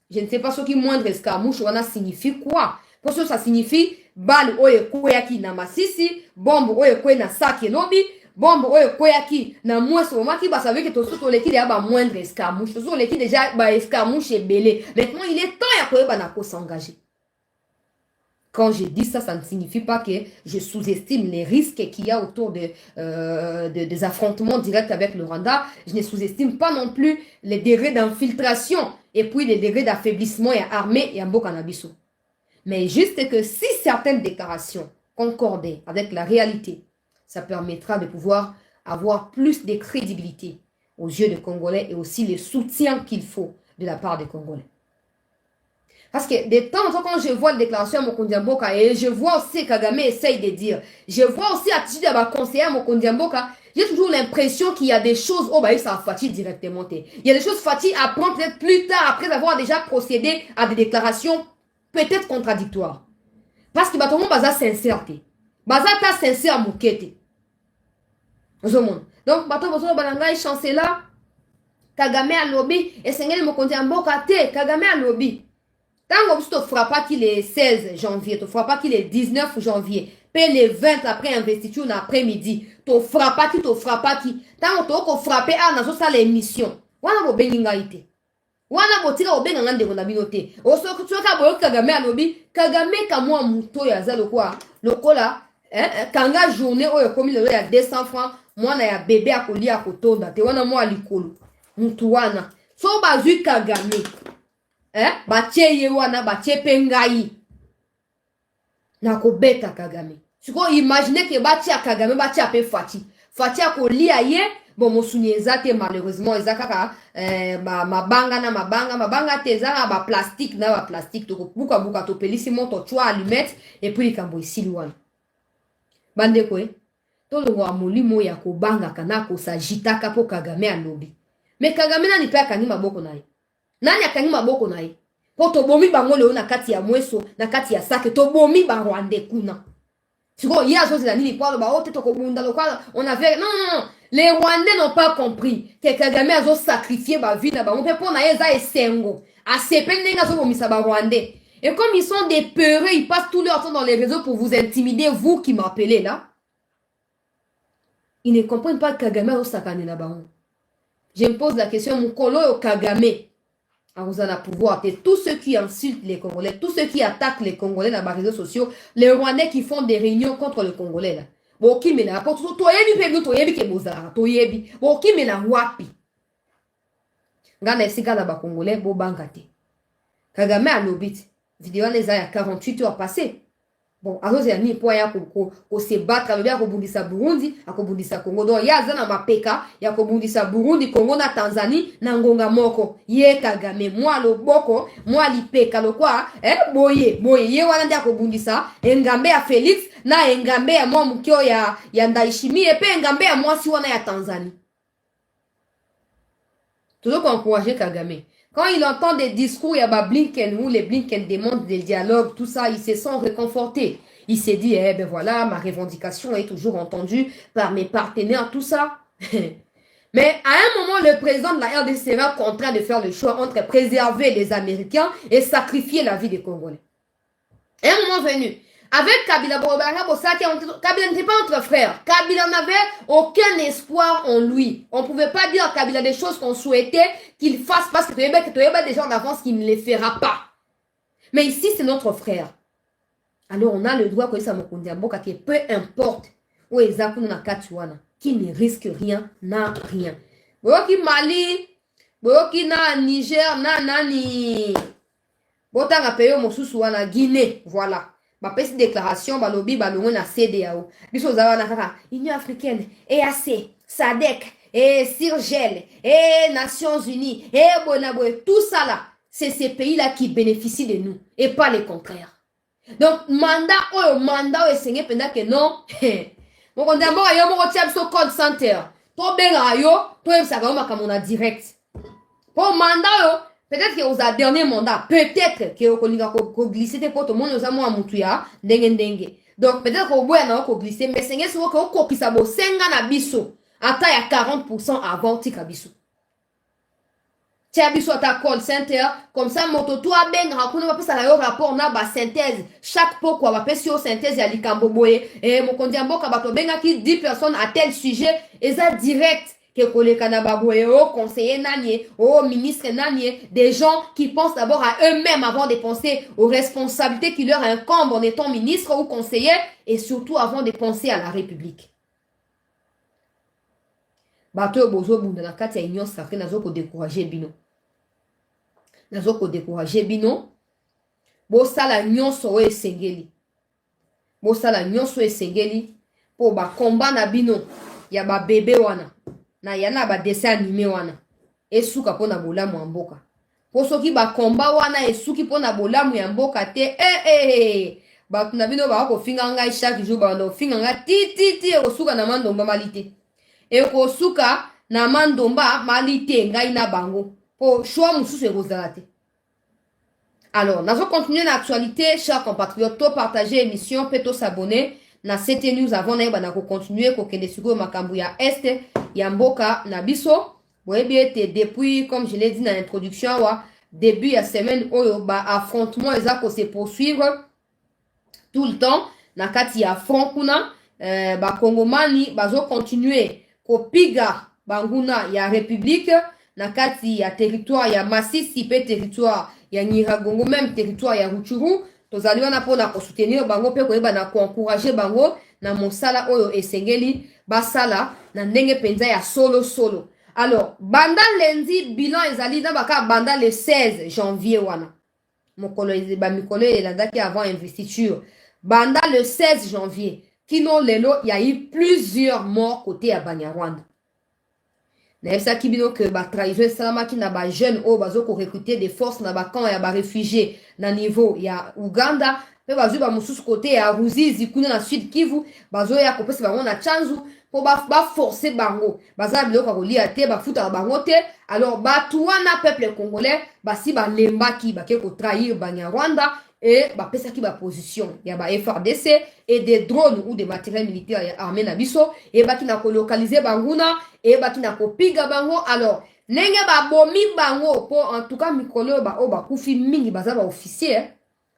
je ne sais pas ce qui moindre escarmouche signifie quoi. Pour ça, ça signifie balle oye koyaki na masisi, bombe oye koye na saki lobi. Bombe oye koyaki na mweso maki ba savait que tout ça les qui déjà ba moindre escarmouche tout ça les qui déjà ba escarmouche est belé. Maintenant il est temps ya koyeba na ko s'engager. Quand je dis ça, ça ne signifie pas que je sous-estime les risques qu'il y a autour des affrontements directs avec le Rwanda. Je ne sous-estime pas non plus les degrés d'infiltration et puis les degrés d'affaiblissement et armé et en Bokanabiso. Mais juste que si certaines déclarations concordaient avec la réalité, ça permettra de pouvoir avoir plus de crédibilité aux yeux des Congolais et aussi le soutien qu'il faut de la part des Congolais. Parce que de temps en temps, quand je vois les déclarations à Mokondiamboka et je vois aussi Kagame essaye de dire, je vois aussi l'attitude de ma conseillère Mokondiamboka, j'ai toujours l'impression qu'il y a des choses, oh bah ça fatigue directement. Il y a des choses fatigue à prendre peut-être plus tard, après avoir déjà procédé à des déclarations peut-être contradictoires. Parce que bah, tout le monde est sincère. Baza ta sincère moukete. Donc, bato bozo balanga chancela Kagame a lobby et sengel Mokondiamboka te Kagame a lobby. Tant que tu ne feras pas qu'il est 16 janvier, tu ne feras pas qu'il est 19 janvier, puis les 20 après investiture l'après-midi, tu ne feras pas qui, tu ne feras pas qui. Tant que tu as frappé à dans ça l'émission. Wana bo beninga ite. Wana bo tila obenga ngande ko nabinote. Oso ku tsoka bo Kagame a lobby, Kagame ka moi muto ya za lokwa. Lokola kanga journée oyo komi le ya 200 francs, moi na ya bébé a kolia kotonda te wana moi likolo. Mutu wana so bazui Kagame batie ye wana batie pengai na ko beta Kagame siko imaginer que batia Kagame batia pe Fati akolia ye bon mosuni ezate malheureusement ezakaka mabanga te ezaka ba plastique to buka to pelisi moto chwa allumette et puis likambo isili wana bandeko tolongo amolimo ya kobanga kana ko sajitaka po Kagame alobi mais Kagame nani pe akangi maboko na ye nani akangi maboko na ye po to bomi bango leo na kati ya mweso na kati ya sake to bomi ba Rwanda kuna siko ya zo zela nini kwa ba ote to ko bunda lokala on avait non les Rwandais n'ont pas compris que Kagame a sacrifié ba vie na ba on peut pas na eza esengo a sepende nga zo bomisa ba Rwandais et comme ils sont des peureux ils passent tout leur temps dans les réseaux pour vous intimider vous qui m'appelez là ils ne comprennent pas que Kagame a sakane na ba. Je me pose la question mon kolo Kagame vous en a pouvoir. Et tous ceux qui insultent les Congolais, tous ceux qui attaquent les Congolais dans les réseaux sociaux, les Rwandais qui font des réunions contre le Congolais là. Bon, qui me la porte, toyebi pegu, toyebi ke bozara, toyebi. Bon, qui me la wapi. Ngana esika na ba Congolais, bo bangate. Kagame a lobit. Vidéo les a 48 heures passées. Bon, azo zani po ya ko se battre avec ya ko bundisa Burundi, akobundisa Congo. Donc ya zana mapeka ya ko bundisa Burundi, Congo na Tanzanie na ngonga moko. Ye Kagame moi loboko, moi lipeka lokwa, boye ye wana ndia ko bundisa engambe ya Felix na engambe ya mwa mukyo ya Ndayishimiye pe engambe ya mwasi wana ya Tanzanie. Toujours encourager Kagame. Quand il entend des discours, il y a Blinken, où les Blinken demandent des dialogues, tout ça, ils se sont réconfortés. Il s'est dit, eh ben voilà, ma revendication est toujours entendue par mes partenaires, tout ça. Mais à un moment, le président de la RDC sera contraint de faire le choix entre préserver les Américains et sacrifier la vie des Congolais. À un moment venu, avec Kabila, Kabila n'était pas notre frère. Kabila n'avait aucun espoir en lui. On ne pouvait pas dire à Kabila des choses qu'on souhaitait qu'il fasse parce que tu avais des gens d'avance qui ne les fera pas. Mais ici, c'est notre frère. Alors, on a le droit que ça me condamne, que peu importe où est qui ne risque rien, n'a rien. Boyoki Mali, Boyoki na Niger, na nani. Botanga peyo mosusu wana Guinée, voilà. Ma petite déclaration, balobi balongo na CEDEAO. Biso zawa na kaka Union africaine, EAC, SADC, Sirgel, Nations Unies, Bonaboué, tout ça là, c'est ces pays-là qui bénéficient de nous et pas les contraires. Donc mandat esengé pendant que non. Mon condambo ayo mo tia biso code center. To benga yo, to yebsaka makamona direct. Pour mandat peut-être que vous avez dernier mandat, peut-être que vous avez glissé des potes, monde osa mwa mutu ya ndenge. Donc peut-être que vous avez glissé, mais c'est que vous avez kopisa bo senga na biso, ata ya 40% avant tika biso. Tia biso ata call center, comme ça moto to abenga hakuna mapesa na yo rapport na ba synthèse, chaque poko ba pesi yo synthèse ya likambo boye, mokondi amboka bato benga ki 10 personnes à tel sujet, eza direct. Conseiller nanier, ministre nanier, des gens qui pensent d'abord à eux-mêmes avant de penser aux responsabilités qui leur incombent en étant ministre ou conseiller et surtout avant de penser à la République. Bato bozo bunda na kati ya union sacrée nazo ko décourager bino. Nazo ko décourager bino. Bo sala nyonso o esengeli. Bo sala nyonso esengeli po ba combat na bino ya ba bébé wana. Na yana ba dessin animé wana esuka pona bolamu ya mboka po soki ba komba wana esuki pona bolamu ya mboka te ba na bino ba ko finga ngai chaque jour ba ndo finga nga ti ekosuka na mandomba malite ekosuka na mandomba malite ngai na bango po choix mususu ekozala te. Alors nazo continuer na actualité chers compatriotes, to partager émission peto s'abonner na CT News avant na ba na ko continuer ko kende siko makambu ya este ya mboka na biso. Boyebi ete depuis comme je l'ai dit dans l'introduction début ya semaine oyo ba affrontement ezako se poursuivre tout le temps na kati ya front kuna ba kongomani bazo continuer ko piga banguna ya république na kati ya territoire ya Masisi pe territoire ya Nyiragongo même territoire ya Rutshuru. Tozali wana pona ko soutenir bango pe koyeba na ko encourager bango na mosala oyo esengeli basala na ndenge penza ya solo. Alors, banda lundi, bilan ezali na baka banda le 16 janvier wana. Mokolo mikolo elandaki avant investiture. Banda le 16 janvier. Kino lelo, il y a eu plusieurs morts côté à Banyarwanda. Nayebisa kibino que ba trahison esalamaki na ba jeune o bazo ko recruter des forces na ba camp ya ba réfugiés na niveau ya Uganda. Pe bazo ba mususu côté ya Ruzizi kuna na Sud Kivu, bazo ya kopesa bango na chanzu po ba forcer bango. Baza biloko kolia te ba futa bango te. Alors batu wana peuple congolais basi ba lembaki ba ke ko trahir Banyarwanda et ba pesa ki ba position ya ba FRDC et des drones ou des matériels militaires armés na biso et ba ki na ko localiser banguna et ba ki na ko piga bango. Alors nenge ba bomi bango po en tout cas mikolo ba o ba kufi mingi baza ba officier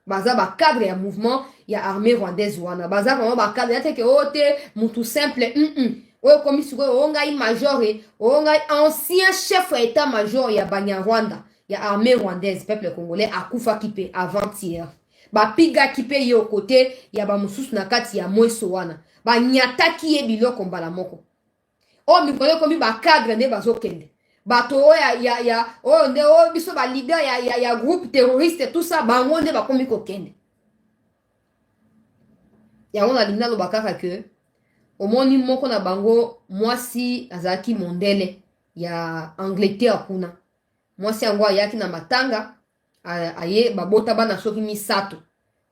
baza ba cadre ya mouvement ya armée rwandaise wana baza vraiment ba cadre ya teke ote mutu simple oyo komi sikoyo ongai major ongai ancien chef ya état major ya Banyarwanda ya armée rwandaise peuple congolais akufa kipe avant-hier ba piga kipe yo côté ya ba mususu na kati ya mweso wana ba nyataki ye biloko mbala moko o mikolo komi ba cadre ne bazokende bato oyo nde oyo biso ba leader ya groupe terroriste tout ça bango nde bakomi kokende yango na linda loba kaka ke omoni moko na bango mwasi azalaki mondele ya Angleterre kuna mwasi yango ayaki na matanga aye babota bana soki misato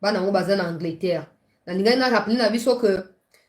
bana ngo baza na Angleterre na lingai na rappeler na biso que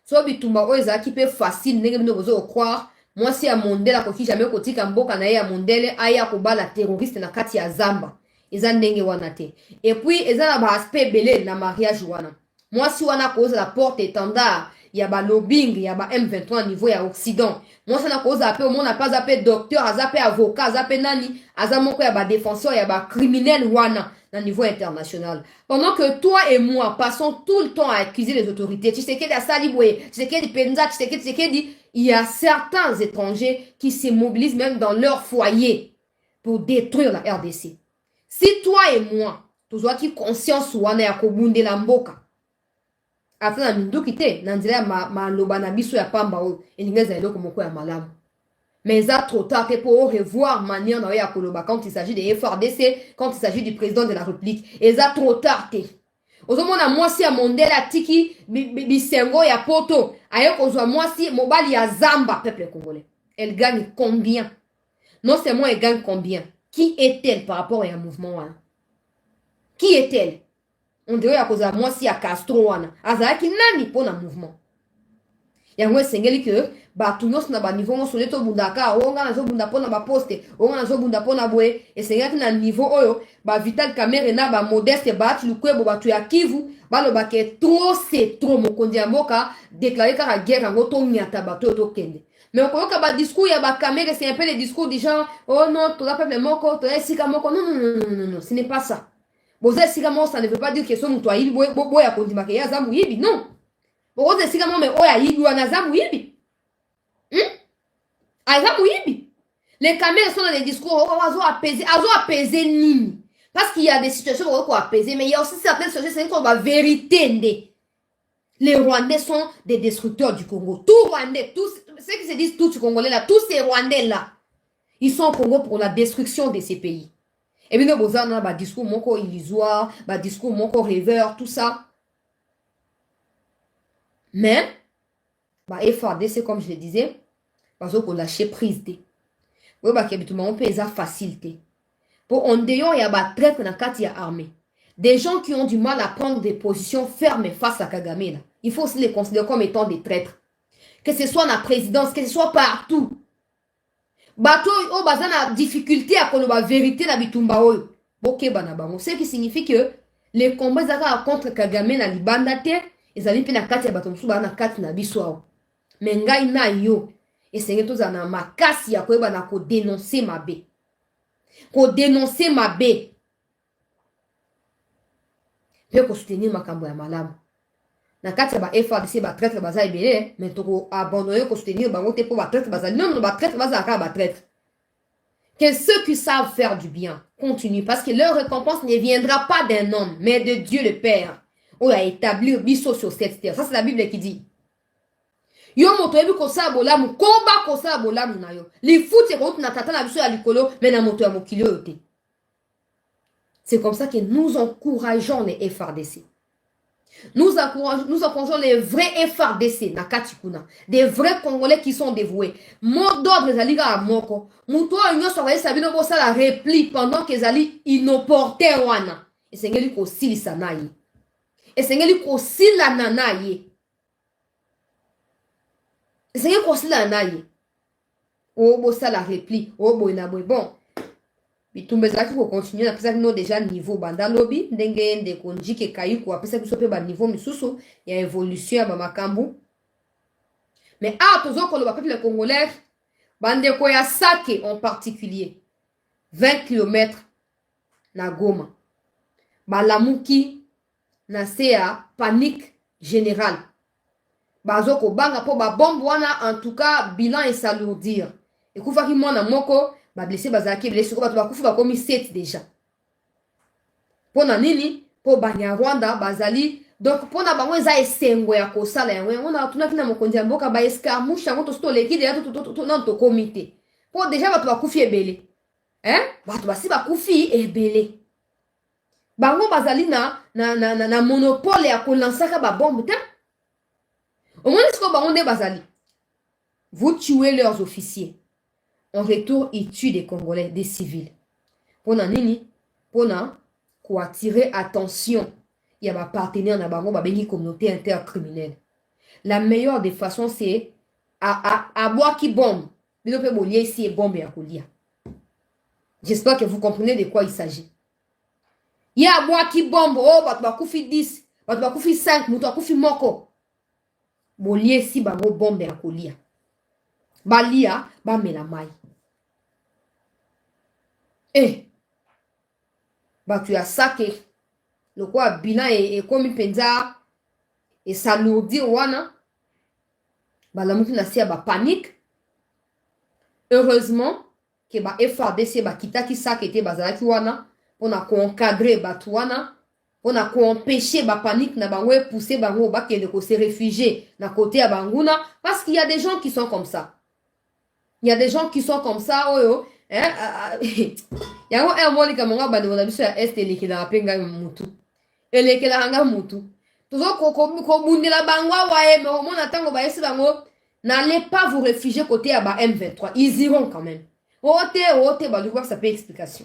so bitumba oyo ezalaki pe facile ndenge bino bozo croire mwasi ya mondele akoki jamais kotika mboka na ye ya mondele aya kobala terroriste na kati ya zamba eza ndenge wana te et puis eza na ba aspect belé na mariage wana mwasi wana koza la porte étendard ya ba lobbying ya ba M23 niveau ya Occident mwasi na koza pe omona pas ape docteur azape avocat azape nani azamoko ya ba défenseur ya ba criminel wana na niveau international. Pendant que toi et moi passons tout le temps à accuser les autorités, Tshisekedi a Saliboué, Tshisekedi Penza, Tshisekedi, il y a certains étrangers qui se mobilisent même dans leur foyer pour détruire la RDC. Si toi et moi, tu as qui conscience wana ya kobunde la mboka, afin na minduki te, nanzela ma loba na biso ya pamba o, eningeza eloko moko ya malamu. Mais ça trop tard pour revoir manière na ya koloba quand il s'agit des FRDC, quand il s'agit du président de la République. Et ça trop tard te. Ozomona mwasi ya mondela tiki bisengo ya poto. Ayo kozwa mwasi mobali ya zamba peuple congolais. Elle gagne combien? Non seulement elle gagne combien? Qui est-elle par rapport à un mouvement wana? Qui est-elle? On dirait ya kozwa mwasi ya Castro wana. Azalaki nani pona mouvement? Yango esengeli ke batu nyonso na ba niveau nyonso leto bundaka onga nazo bunda pona ba poste onga nazo bunda pona boye esengeli na niveau oyo ba Vital Kamerhe na ba Modeste Bahati Lukwebo batu ya Kivu baloba ke trop c'est trop mokonzi ya mboka déclarer kaka guerre yango to nyata bato to kende mais okoyoka ba discours ya ba Kamerhe c'est un peu les discours du genre oh non to la peuple moko to esika moko non ce n'est pas ça boza esika moko ça ne veut pas dire que so muto ayi boy ya kondima ke ya zamu yibi non boza esika moko mais oya yibi wana zamu yibi les caméras sont dans les discours apaiser nini parce qu'il y a des situations où apaiser mais il y a aussi certaines situations c'est qu'on va vérité les Rwandais sont des destructeurs du Congo tout Rwandais tous ceux qui se disent tous Congolais là tous ces Rwandais là ils sont au Congo pour la destruction de ces pays et bien nous avons un discours moko illusoire un discours moko rêveur tout ça mais FARDC comme je le disais parce qu'on lâche prise de oui bah on peut ça facilité pour on dehors il y a ba traite na kati ya armée des gens qui ont du mal à prendre des positions fermes face à Kagame là il faut aussi les considérer comme étant des traîtres que ce soit na présidence que ce soit partout bato o bazana difficulté à connaître la vérité na bitumba oyo bokeba na bango ce qui signifie que les combats zaka contre Kagame na libanda te ezali pe na kati ya bato musu ba na kati na biso mais ngai na yo esenge toza na makasi ya koyeba na ko dénoncer mabe pe ko soutenir makambo ya malamu na kati ya ba FARDC ba traître baza ebele mais toko abandonner ko soutenir bango te po ba traître baza non ba traître baza ka ba traître que ceux qui savent faire du bien continuent parce que leur récompense ne viendra pas d'un homme mais de Dieu le Père. On a établi biso sur cette terre. Ça c'est la Bible qui dit. Yo moto yebi kosala bolamu koba kosala bolamu na yo lifuti ekouti na tata na biso ya likolo mais na moto ya mokili oyo te. C'est comme ça que nous encourageons les FRDC. Nous encourageons les vrais FRDC na Katikuna, des vrais Congolais qui sont dévoués. Mot d'ordre les aliga à moko. Mouto union soyez sabino pour ça la repli pendant que ali inoporté wana. Et c'est ngeli ko sili sanayi. Et c'est ngeli ko sila nanayi. Et c'est ngeli ko sila nanayi. Oh bo ça la repli. Oh bo ina bo bon. Bitumbezaki ko continuer na pesa kino déjà niveau banda lobby ndenge nde konjike kayiko apesa biso pe ba niveau misusu ya évolution ya makambu. Mais tozo koloba peuple congolais bande ko ya Sake en particulier 20 km na Goma. Balamuki na sea panique générale. Bazoko banga po ba bombe wana en tout cas bilan et s'alourdir. Et kufaki mwana moko ba blessé bazaki blessé ko ba kufu ba komi 7 déjà. Pona nini po Banyarwanda bazali donc pona bango eza esengo ya kosala yango on a tuna kina mokonzi ya mboka ba escarmouche yango to leki déjà to non to comité. Po déjà ba kufi ebele. Ba to basi ba kufi ebele. Bango bazali na monopole ya kolansaka ba bombe te. Au moins ce que bango ne bazali. Vous tuez leurs officiers. En retour, ils tuent des Congolais, des civils. Pona nini? Pona ko attirer attention. Il y a ma partenaire na bango ba bengi communauté intercriminelle. La meilleure des façons c'est à boire qui bombe. Bino pe bolier ici et bombe ya kolia. J'espère que vous comprenez de quoi il s'agit. Il y a boire qui bombe. Oh, bat ba kufi 10, bat ba kufi 5, muto kufi moko. Bolier ici bango bombe ya kolia. Balia ba melamai. Tu as Sake le quoi bilan et comme penza et s'alourdir wana balamuki na sia ba panique. Heureusement que ba FRDC ba kitaki Sake te bazalaki wana pona ko encadrer batu wana pona ko empêcher ba panique na bango et pousser bango ba kende ko se réfugier na côté ya banguna parce qu'il y a des gens qui sont comme ça. Il y a des gens qui sont comme ça oyo yango moli kamonga bande na biso ya est elekela penga mutu elekela hanga mutu tozo ko bundela bangwa wae mais au moins natango ba esi bango n'allez pas vous réfugier côté ya ba M23 ils iront quand même ote ba voir ça peut explication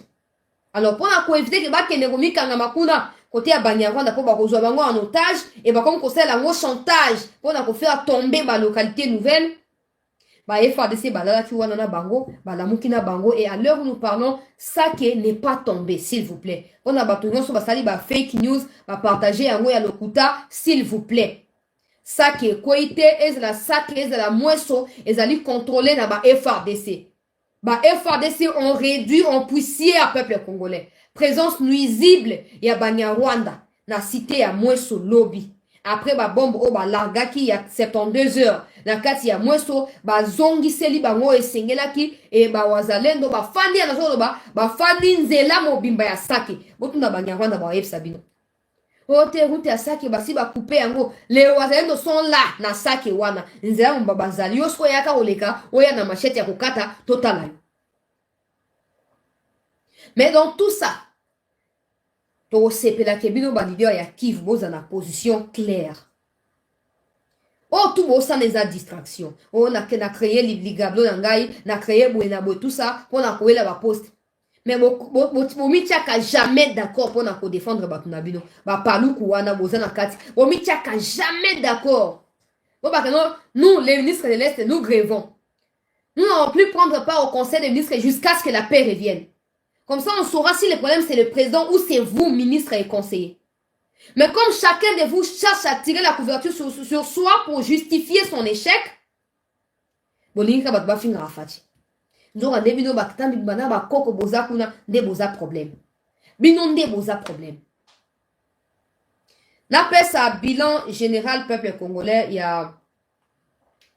alors pour ko éviter que ba kende ko mikanga makuna côté ya Banyarwanda po ba kozwa bango en otage et ba comme ko sala ngo chantage pour na ko faire tomber ba localité nouvelle. Ba FARDC balalaki wana na bango balamuki na bango et à l'heure où nous parlons Sake n'est pas tombé s'il vous plaît. On a batu nyonso basali ba fake news ba partager yango ya lokuta s'il vous plaît. Sake koite ezala Sake ezala mweso ezali contrôler na ba FARDC. Ba FARDC ont réduit en poussière peuple congolais. Présence nuisible ya Banyarwanda na cité ya mweso lobby. Après ba bombe o ba largaki ya 72 heures na kati ya mweso ba zongi seli bango esengelaki e ba wazalendo ba fandi ya nazolo ba fandi nzela mobimba ya Sake botunda Banyarwanda ba yef sabino ote route ya Sake basi ba couper yango les wazalendo sont là na Sake wana nzela mba bazali yosko yaka oleka oya na machette ya kokata totala. Mais dans tout ça to sepela kebino ba leader ya Kivu boza na position claire. Tout beau ça les distraction. On a créé l'igablo nangai, na créé boenabo tout ça pour na koela ba poste. Mais bomi tiaka jamais d'accord pour na ko défendre ba tunabino. Ba paluku wana boza na kati. Bomi tiaka jamais d'accord. Bon bah nous les ministres de l'Est nous grèvons. Nous n'allons plus prendre part au conseil des ministres jusqu'à ce que la paix revienne. Comme ça, on saura si le problème c'est le président ou c'est vous, ministres et conseillers. Mais comme chacun de vous cherche à tirer la couverture sur soi pour justifier son échec, bolinga batba finga rafati. Nzora debino bakitambi bana ba koko boza kuna nde boza problème. Bino nde boza problème. N'appelle ça bilan général peuple congolais, il y a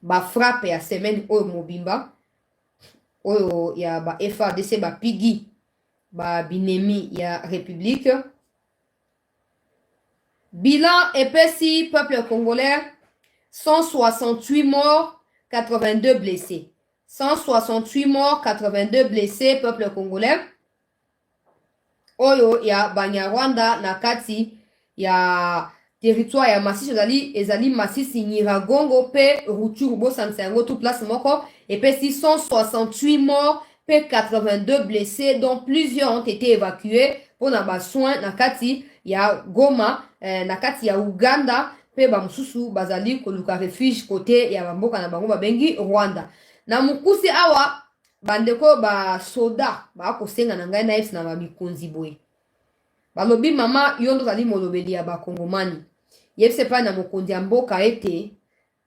ba frappe ya semaine au mobimba. Il y a ba FARDC ba pigi. Ba binemi ya république. Bilan épaissi peuple congolais 168 morts, 82 blessés. 168 morts, 82 blessés, peuple congolais. Oyo ya Banyarwanda na kati ya territoire ya Masisi ezali Masisi Nyiragongo pe Rutshuru bosanisa yango tout place moko et pe 668 morts pe 82 blessés dont plusieurs ont été évacués pour na soins na kati ya Goma na kati ya Uganda pe bamususu bazali koluka refuge côté ya bamboka na bango babengi Rwanda. Na mukusi awa bandeko ba soda ba kosenga na ngai na yesu na babikonzi boye balobi mama yondo zali molobeli ya bakongomani yebise pa na mokonzi ya mboka ete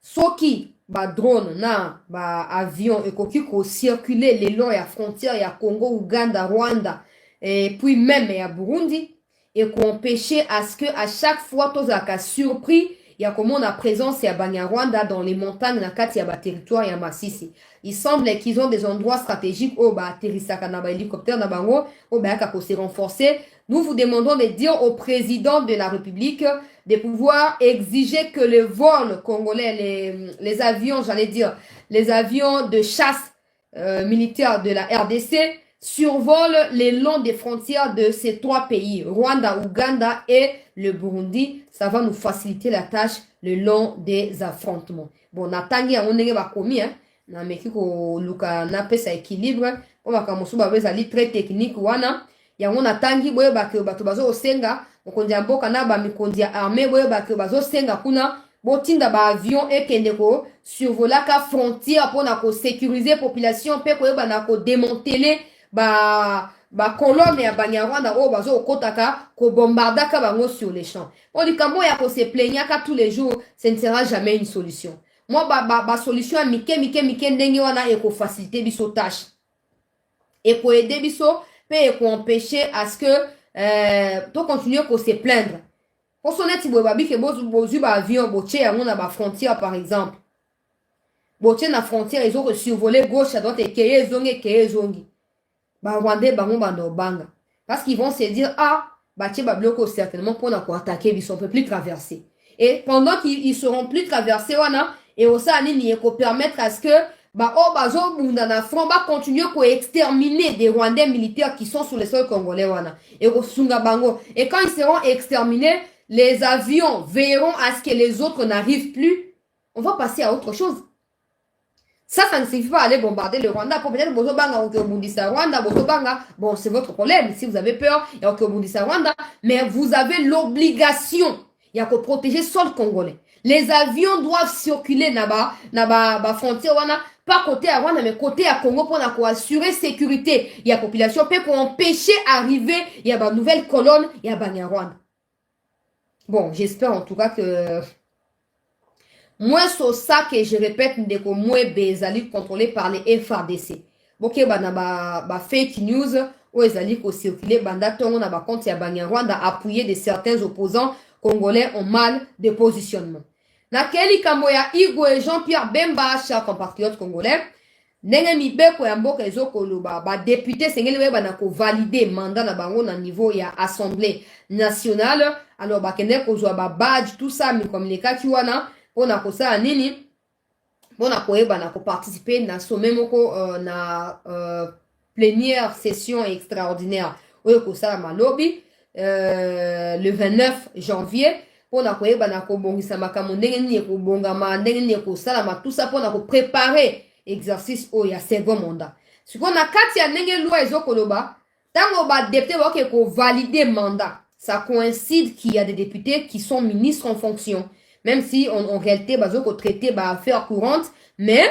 soki ba drone na ba avion ekoki ko circuler le long ya frontière ya Congo, Uganda, Rwanda et puis même ya Burundi et qu'on empêcher à ce que à chaque fois tozaka surpris il y a comment la présence ya Banyarwanda dans les montagnes na kati ya ba territoire ya Masisi. Il semble qu'ils ont des endroits stratégiques où ba atterrissaka na ba hélicoptère na bango où ba ka ko se renforcer. Nous vous demandons de dire au président de la République de pouvoir exiger que les vols congolais, les avions, j'allais dire, les avions de chasse militaires de la RDC survolent les longs des frontières de ces trois pays, Rwanda, Ouganda et le Burundi. Ça va nous faciliter la tâche le long des affrontements. Bon, natangi ya onenge bakomi, na meki ko luka na pesa équilibre, on va commencer ba bezali très technique wana. Yango natangi boye bakyo bato bazo osenga, mokonzi ya mboka na ba mikondi ya armée boye bakyo bazo senga kuna, botinda ba avion ekende ko survolaka frontière pour na ko sécuriser population pe ko ba na ko démanteler ba colonne ya Banyarwanda o bazo okotaka ko bombardaka bango sur les champs. On dit kamo ya ko se plaignaka tous les jours, ce ne sera jamais une solution. Moi ba solution a mike ndenge wana e ko faciliter biso tâche. Et ko aider biso pe e ko empêcher à ce que to continuer ko se plaindre. Pour son eti bo babi ke bozu ba avion boche yango na ba frontière par exemple. Boche na frontière ils ont survolé gauche à droite et keye zongi. Ba Rwandais bango bando banga parce qu'ils vont se dire ah bache ba bloko certainement pour na ko attaquer ils sont peut plus traverser et pendant qu'ils seront plus traversés wana et osa nini ko permettre à ce que ba o bazo bunda na front ba continuer ko exterminer des Rwandais militaires qui sont sur le sol congolais wana et ko sunga bango et quand ils seront exterminés les avions veilleront à ce que les autres n'arrivent plus. On va passer à autre chose. Ça ne suffit pas à aller bombarder le Rwanda. Pour peut-être Bozobanga ou Bundisa Rwanda, Bozobanga, bon, c'est votre problème. Si vous avez peur, il y a Bundisa Rwanda, mais vous avez l'obligation, il y a que protéger le sol congolais. Les avions doivent circuler na frontière wana, pas côté à Rwanda, mais côté à Congo pour assurer sécurité. Il y a population pour empêcher arriver, il y a une nouvelle colonne, il y a Banyarwanda. Bon, j'espère en tout cas que moi, c'est ça que je répète, ndeko moi bezali contrôlé par les FARDC. Boké ba fake news ou ezali ko circuler banda tongo na ba compte ya Banyarwanda appuyé de certains opposants congolais en mal de positionnement. Na keli kamoya Igwe Jean-Pierre Bemba, cher compatriote congolais, ndenge mibeko ya mboka ezokoloba ba député sengeli weba na ko valider mandat na bango na niveau ya assemblée nationale. Alors ba kende ko zwa ba badge tout ça mi communiquer ki wana pona kosala nini pona koyeba na participer na sommet moko na plénière session extraordinaire oyo kosala malobi le 29 janvier pona koyeba na kobongisa makambo ndenge nini kobongama ndenge nini kosala tout ça pona ko préparer exercice oyo ya second mandat. Siko na kati ya ndenge loi ezokoloba tango ba député ba ko valider mandat, ça coïncide qu'il y a des députés qui sont ministres en fonction. Même si en réalité bazo ko traiter ba affaire courante, mais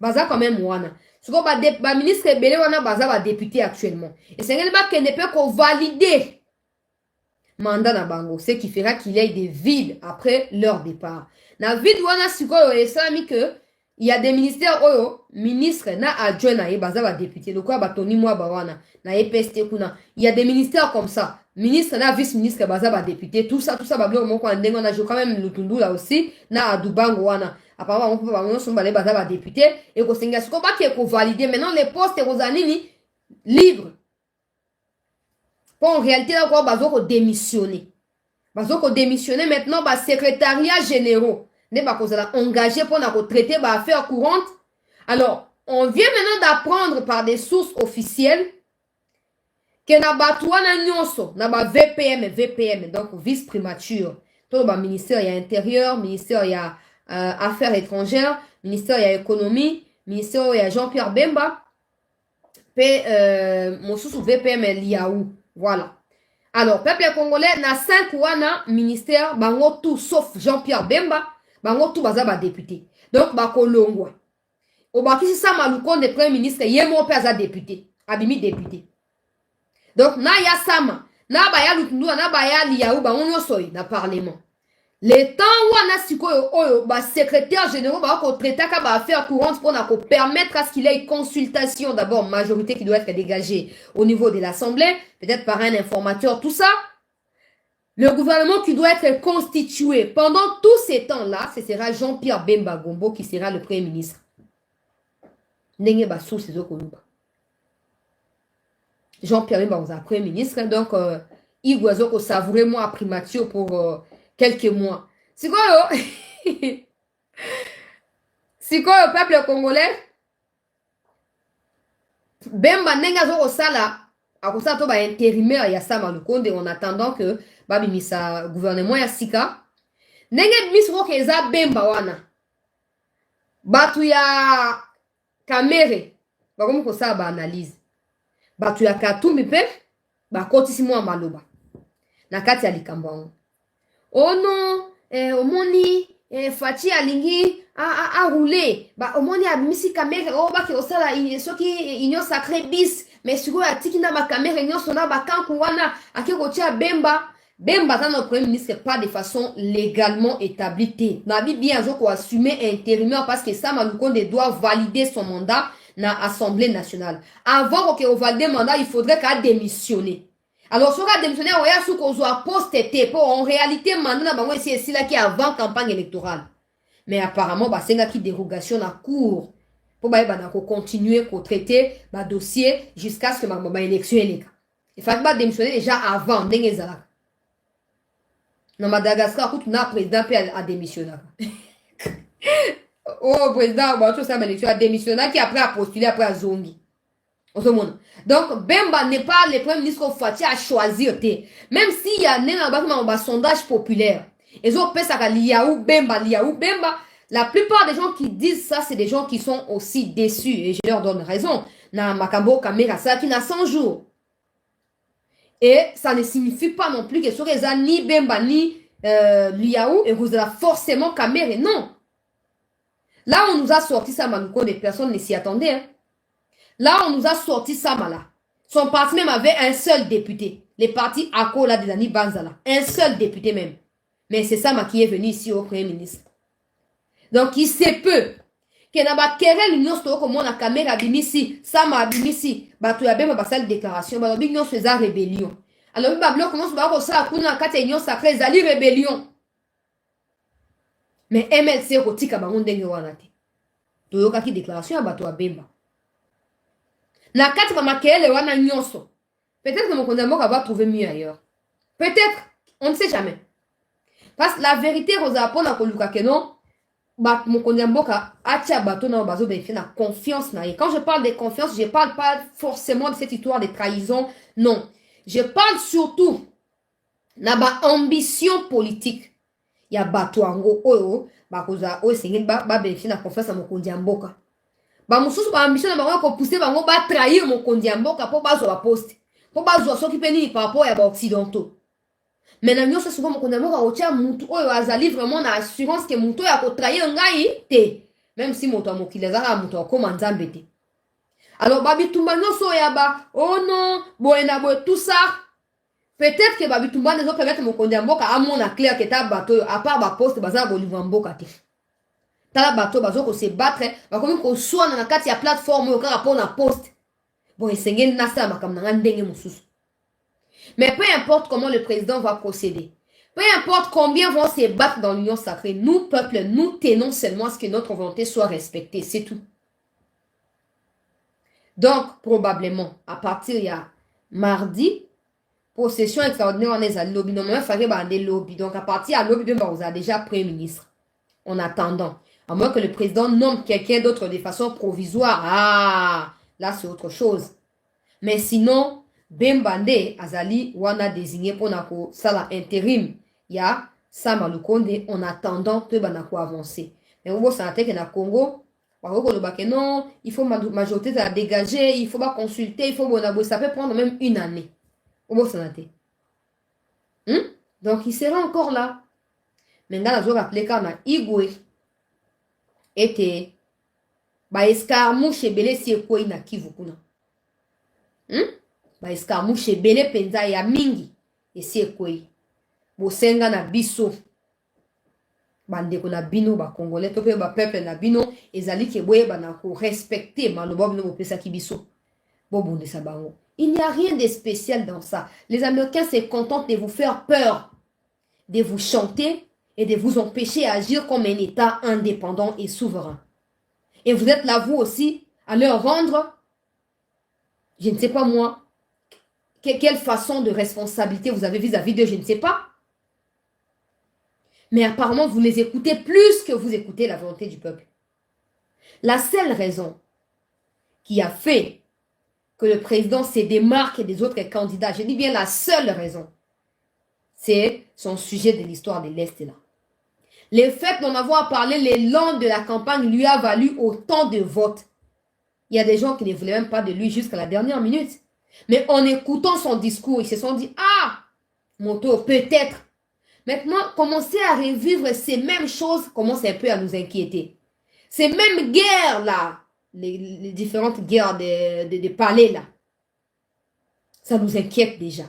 baza quand même wana. Siko ba ministre belé wana baza ba député actuellement. Et c'est ngeli ba kende pe ko valider mandat na bango, ce qui fera qu'il y ait des vides après leur départ. Na vide wana siko yo esami que il y a des ministères oyo ministre na adjoint na ye baza ba député lokwa ba Tony Mwa ba wana na EPST kuna. Il y a des ministères comme ça. Ministre na vice-ministre baza ba député tout ça ba blo moko ndengo na jo quand même Lutundu là aussi na Adubango wana apparemment on peut pas son balé baza ba député et ko senga ko ba ko valider maintenant les postes rozanini libres. Pour en réalité là quoi bazo ko démissionner maintenant ba secrétariat généraux n'est pas engagé pour traiter l'affaire courante. Alors, on vient maintenant d'apprendre par des sources officielles que na batouana nyonso, na ba VPM, donc vice primature. Tout le ministère il y a intérieur, ministère il y a affaires étrangères, ministère il y a économie, ministère il y a Jean-Pierre Bemba, puis mon sous VPM Liaou. Voilà. Alors, peuple congolais, na 5 wana ministère, bango tout sauf Jean-Pierre Bemba, bango tout baza ba député. Donc, ba kolongwa. Obakisi sa malukonde de premier ministre, yemo pe aza député, abimi député. Donc, na ya sama, na baya lutundua, na baya liaou, ba on yosoy, na parlement. Le temps wana sikoyo oyo, ba secrétaire général, ba ko traiter ka ba affaire courante pour na ko permettre à ce qu'il y ait une consultation, d'abord, majorité qui doit être dégagée au niveau de l'Assemblée, peut-être par un informateur, tout ça. Le gouvernement qui doit être constitué pendant tous ces temps-là, ce sera Jean-Pierre Bemba Gombo qui sera le premier ministre. Ndenge ba sous ces okoluba. Jean-Pierre Bemba est premier ministre, donc il doit savourer moi à primature pour quelques mois. C'est quoi c'est quoi le peuple congolais? Bemba nenga zoko sala akosa to ba intérimaire ya sama lukonde en attendant que babi misa gouvernement ya sika. Nenge misro ke za Bemba wana. Batu ya Kamere bakomi ko sala ba analyse. Batu ya Katumbi pe bakotisi mwa maloba. Na kati ya likambo wango. Oh non, omoni Fati alingi a roulé. Ba omoni abimisi Kamere o ba ke osala soki union sacrée bis, mais siko ya tikina ba Kamere nyonso na ba kanku wana akeko tia Bemba. Bemba dans notre premier ministre pas de façon légalement établie. Nabi bien zoko assumer intérimaire parce que ça Malukonde doit valider son mandat dans l'Assemblée nationale. Avant qu'on valide le mandat, il faudrait qu'elle démissionne. Alors, si on a démissionné, on a sous qu'on soit posté pour en réalité, mandat na c'est là qui avant campagne électorale. Mais apparemment, bah c'est là qui dérogation à court pour bah continuer à traiter bah dossier jusqu'à ce que ma élection est là. Il faut pas démissionner déjà avant d'engezala. Dans Madagascar, tout na président a démissionné. Oh, président, bah tout ça élection a démissionné qui après a postulé après a zongi. Donc, Bemba n'est pas le premier ministre Fati à choisir. Même s'il y a un sondage populaire, ils ont fait ça à Liaou Bemba. La plupart des gens qui disent ça, c'est des gens qui sont aussi déçus. Et je leur donne raison. Na Makambo Kamera, ça qui n'a 100 jours. Et ça ne signifie pas non plus que ce soit ni Bemba ni Liaou et vous avez forcément Kamera. Non. Là, on nous a sorti ça, Manouko, des personnes ne s'y attendaient. Hein. Là, on nous a sorti Samala. Son parti même avait un seul député. Les partis ACO là de l'année Banzala. Un seul député même. Mais c'est Sama qui est venu ici au Premier ministre. Donc, il se peut qu'il n'y a pas querelle l'union comme on a caméra bimisi, Sama bimisi, batu ya bema basal déclaration, bah l'union faisait rébellion. Alors, Bablo commence par ça à kuna kate union sacrée zali rébellion. Mais MLC rotika bangon denge wanate. Toyoka ki déclaration à batu ya bemba. Na kati mamakele wana nyonso. Peut-être que mon condamneur va trouver mieux ailleurs. Peut-être, on ne sait jamais. Parce que la vérité, Rosa na koluka kenon, mon condamneur a tia bato na bazo bénéficier na confiance na. Et quand je parle de confiance, je parle pas forcément de cette histoire de trahison. Non. Je parle surtout na ba ambition politique. Ya bato ango oyo, ba koza oyo sengeli ba bénéficier na confiance na mon condamneur. Ba mususu ba ambition na bango ko pousser bango ba trahir mon kondiamboka pour bazo ba poste pour bazo so ki peni par rapport ya ba occidentaux. Mais na nyonso souvent mon kondiamboka otia mutu oyo azali vraiment na assurance que mutu ya ko trahir ngai te, même si moto amokile zaka mutu akoma nzambe te. Alors ba bitumba nyonso ya ba oh non boena bo tout ça, peut-être que ba bitumba ne zo permettre mon kondiamboka a mon clair que ta bato à part ba poste baza bo livamboka te. Tala bato bazo ko se battre bakomi ko soana na kati ya plateforme yo kaka pona poste bon esengeli na sa makam na ndenge mususu. Mais peu importe comment le président va procéder, peu importe combien vont se battre dans l'union sacrée, nous peuple nous tenons seulement à ce que notre volonté soit respectée, c'est tout. Donc probablement à partir il y a mardi possession extraordinaire en les lobby non même faire ba des lobby, donc à partir à lobby de vous a déjà premier ministre. en attendant. À moins que le président nomme quelqu'un d'autre de façon provisoire. Ah, là c'est autre chose. Mais sinon, Bembande Azali wana désigné pour nako sala intérim. Ya Sama Lukonde en attendant que banako avancer. Mais au ça que na Congo, non, il faut majorité à dégager, il faut pas consulter, il faut bonabo, ça peut prendre même une année. Au ça donc il sera encore là. Maintenant, la zone appelée quand Igwe était ba escarmouche belé si ekoi na Kivu kuna. Ba escarmouche belé penza ya mingi esi ekoi. Bosenga na biso. Bandeko na bino ba congolais to pe ba peuple na bino ezali ke boye ba na ko respecter maloba bino bopesa ki biso. Bobonde sa bango. Il n'y a rien de spécial dans ça. Les Américains se contentent de vous faire peur, de vous chanter et de vous empêcher d'agir comme un État indépendant et souverain. Et vous êtes là, vous aussi, à leur rendre, je ne sais pas moi, quelle façon de responsabilité vous avez vis-à-vis d'eux, je ne sais pas. Mais apparemment, vous les écoutez plus que vous écoutez la volonté du peuple. La seule raison qui a fait que le président se démarque des autres candidats, je dis bien la seule raison, c'est son sujet de l'histoire de l'Est là. Le fait d'en avoir parlé le long de la campagne lui a valu autant de votes. Il y a des gens qui ne voulaient même pas de lui jusqu'à la dernière minute. Mais en écoutant son discours, ils se sont dit, ah, mon tour, peut-être. Maintenant, commencer à revivre ces mêmes choses commence un peu à nous inquiéter. Ces mêmes guerres-là, les différentes guerres des palais là, ça nous inquiète déjà.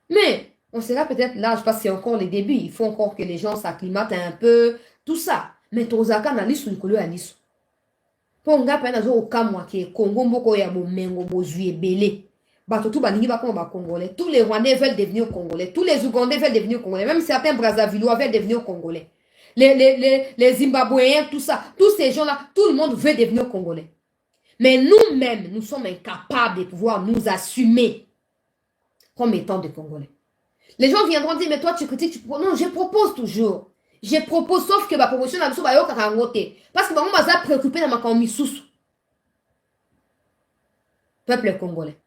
Mais on sera peut-être là, je pense que c'est encore les débuts. Il faut encore que les gens s'acclimatent un peu, tout ça. Mais tozaka na lisu likolo ya lisu. Po nga pa na zo okamwa ke Congo mboko ya bomengo bozui ebele. Bato tout balingi ba ba congolais. Tous les Rwandais veulent devenir congolais. Tous les Ougandais veulent devenir congolais. Même certains Brazzavillois veulent devenir congolais. Les Zimbabwéens, tout ça. Tous ces gens-là, tout le monde veut devenir congolais. Mais nous-mêmes, nous sommes incapables de pouvoir nous assumer comme étant des Congolais. Les gens viendront dire, mais toi tu critiques, non, je propose toujours. Je propose, sauf que ma promotion n'a pas été parce que je suis préoccupé dans ma commission sous. Peuple congolais.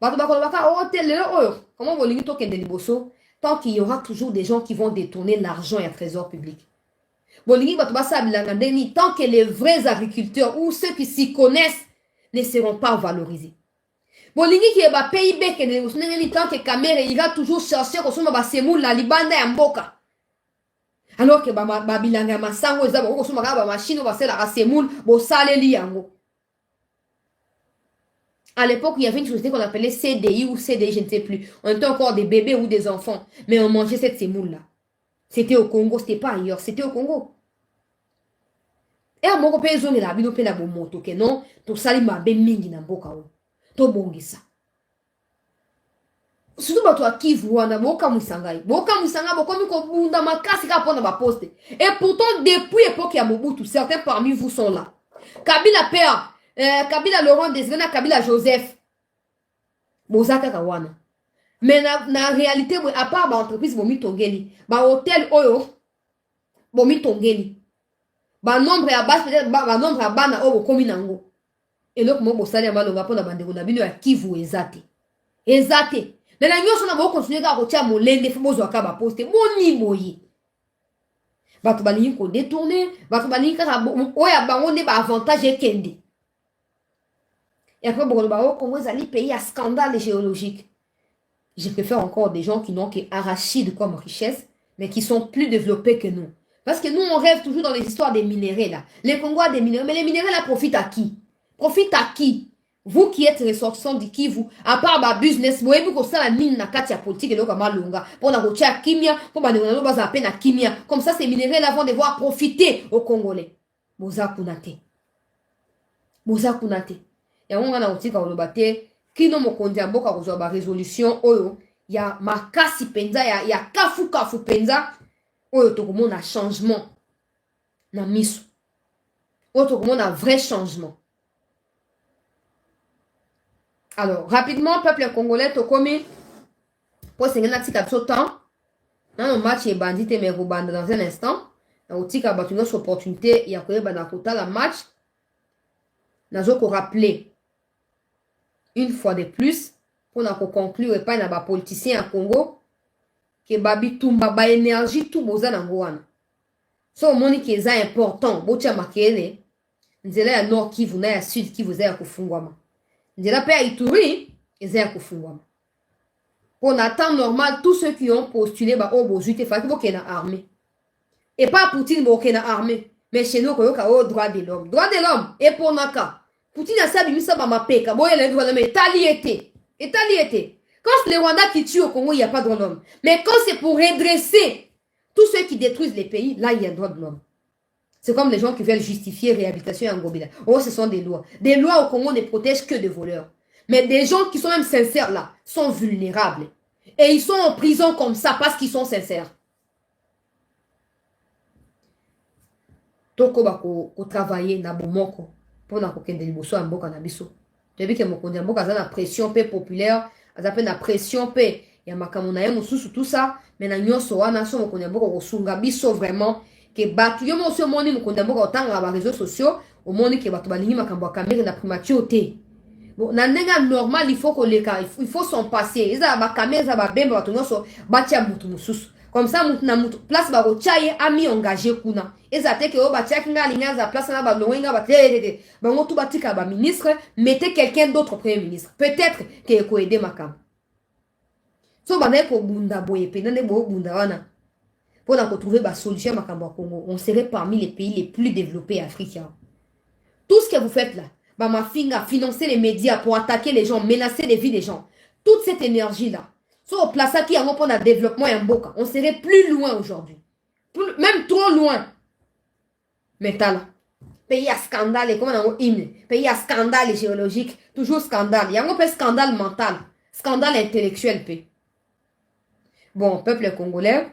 Comment vous voulez token de Liboso tant qu'il y aura toujours des gens qui vont détourner l'argent et le trésor public. Tant que les vrais agriculteurs ou ceux qui s'y connaissent ne seront pas valorisés. Bolingi qui est ba PIB que ne tant que Cameroun ira toujours chercher ko soma ba semoule la libanda ya mboka. Alors que ba bilanga masango eza ko soma ba machine ba sela ka semoule bo saleli yango. À l'époque, il y avait une société qu'on appelait CDI ou CDI, je ne sais plus. On était encore des bébés ou des enfants, mais on mangeait cette semoule là. C'était au Congo, c'était pas ailleurs, c'était au Congo. Et à mon copain zone la bino pe na bo moto que non, to sali ma be mingi na mboka o. To bongisa. Surtout bato à Kivu wana boka musangai. Boka musanga bokomi ko bunda makasi ka pona ba poste. Et pourtant depuis l'époque ya Mobutu, certains parmi vous sont là. Kabila père, Kabila Laurent Désiré na Kabila Joseph. Bozaka kawana. Mais na réalité à part ba entreprise bomi tongeli, ba hôtel oyo bomi tongeli. Ba nombre ya base peut-être ba nombre ya bana oyo bokomi nango. Et donc mo bosali amalonga pona bandeko na bino ya Kivu ezate. Ezate. Mais la nyonso na bo continuer à kotia molende fo bozo akaba poster boni boyi. Bato balingi ko détourner, bato balingi ka oya bango ne ba avantage ekende. Et après bon ba Congo ezali pays à scandale géologique. Je préfère encore des gens qui n'ont qu'arachide comme richesse, mais qui sont plus développés que nous. Parce que nous on rêve toujours dans les histoires des minéraux là. Les Congos ont des minéraux, mais les minéraux là profitent à qui? Profitent à qui? Vous qui êtes ressortissants du Kivu, à part ma business, vous voyez que ça la mine na katia politique et donc malonga pour la rocha kimia, pour ba na ba peine à kimia. Comme ça ces minéraux là vont devoir profiter aux Congolais. Moza kunate. Moza kunate. Ya wonga na otika olobate kino mokonzi ya mboka kozwa ba résolution oyo ya makasi penza ya kafu penza oyo tokomona changement na miso. Oyo tokomona vrai changement. Alors, rapidement, peuple congolais, Tokomi, pour se gagner un temps, Dans le match, il bandit mais rebande dans un instant. Dans le tic, une autre opportunité, il y a quoi dans le match. Nous avons rappelé une fois de plus pour conclure et pas dans les politiciens à Congo que babi tumba ba énergie tout boza nango wana. So moni ki eza important botia makele nzela ya Nord Kivu na ya Sud Kivu eza ya kufungwama. Nzela pe ya Ituri eza ya kufungwama. Pour en temps normal, tous ceux qui ont postulé ba o bozu te faki boke na armée. Et pas Poutine boke na armée, mais chez nous koyoka o droit de l'homme. Droit de l'homme et pour naka. Poutine a sabi misa ba mapeka boye le droit de l'homme Italie était. Quand les Rwandais qui tuent au Congo, il n'y a pas de droit de l'homme. Mais quand c'est pour redresser tous ceux qui détruisent les pays, là, il y a un droit de l'homme. C'est comme les gens qui veulent justifier réhabilitation en Gobila. Oh, ce sont des lois. Des lois au Congo ne protègent que des voleurs. Mais des gens qui sont même sincères là, sont vulnérables. Et ils sont en prison comme ça parce qu'ils sont sincères. Toko bako travailler na bomoko pour na kokende liboso ya mboka na biso. Tu as vu que mokonzi ya mboka aza na pression pe populaire, aza pe na pression pe ya makambo na ye mosusu tout ça, mais na nyonso wana so mokonzi ya mboka kosunga biso vraiment que bato yo mo so moni mokonzi ya mboka otanga ba réseaux sociaux, omoni que bato balingi makambo ya kamere na primature te. Bon, na ndenge normal il faut il faut s'en passer. Eza ba kamera za ba bemba bato nyonso batia mutu mosusu. Comme ça, mutu place ba rochaye ami engagé kuna. Eza te ke o batia kinga linga za place na ba longa ba te. Ba ngotu batika ba ministre, mettez quelqu'un d'autre premier ministre. Peut-être que ko aider makam. So ba ne ko bunda boye pe nane bo bunda wana. Pour na ko trouver ba solution makambo Congo, on serait parmi les pays les plus développés africains. Tout ce que vous faites là, bah ma finga financer les médias pour attaquer les gens, menacer les vies des gens. Toute cette énergie là. So, au place qui a un point de développement et un boca. On serait plus loin aujourd'hui. Même trop loin. Mais t'as là. Pays à scandale, et comment on a hymne. Pays à scandale géologique. Toujours scandale. Il y a un peu scandale mental. Scandale intellectuel. Bon, peuple congolais.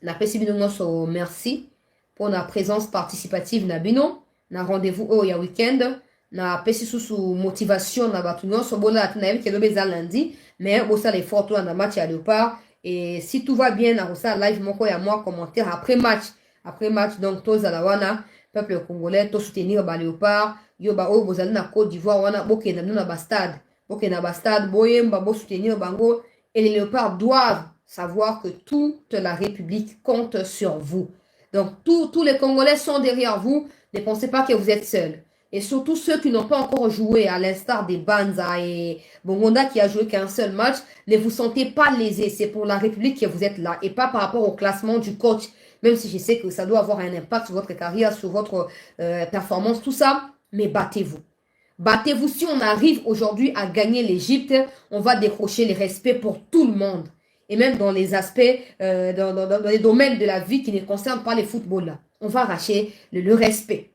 Na pesi bino so merci pour la présence participative na bino. Na rendez-vous au ya week-end. Na pesi sous motivation na batu nyonso bona atuna yebi kelobe za lundi mais bosa les photos na match à Léopard et si tout va bien na ça live moko ya moi commentaire après match donc tous à la wana peuple congolais to soutenir ba Léopard yo ba o bozali na Côte d'Ivoire wana bokenda na bastade boyemba bo soutenir bango et les Léopards doivent savoir que toute la République compte sur vous. Donc tous les Congolais sont derrière vous, ne pensez pas que vous êtes seuls. Et surtout ceux qui n'ont pas encore joué, à l'instar des Banza et Bongonda qui a joué qu'un seul match, ne vous sentez pas lésés. C'est pour la République que vous êtes là et pas par rapport au classement du coach. Même si je sais que ça doit avoir un impact sur votre carrière, sur votre performance, tout ça. Mais battez-vous. Battez-vous. Si on arrive aujourd'hui à gagner l'Égypte, on va décrocher les respects pour tout le monde. Et même dans les aspects, dans les domaines de la vie qui ne concernent pas les footballs là. On va arracher le respect.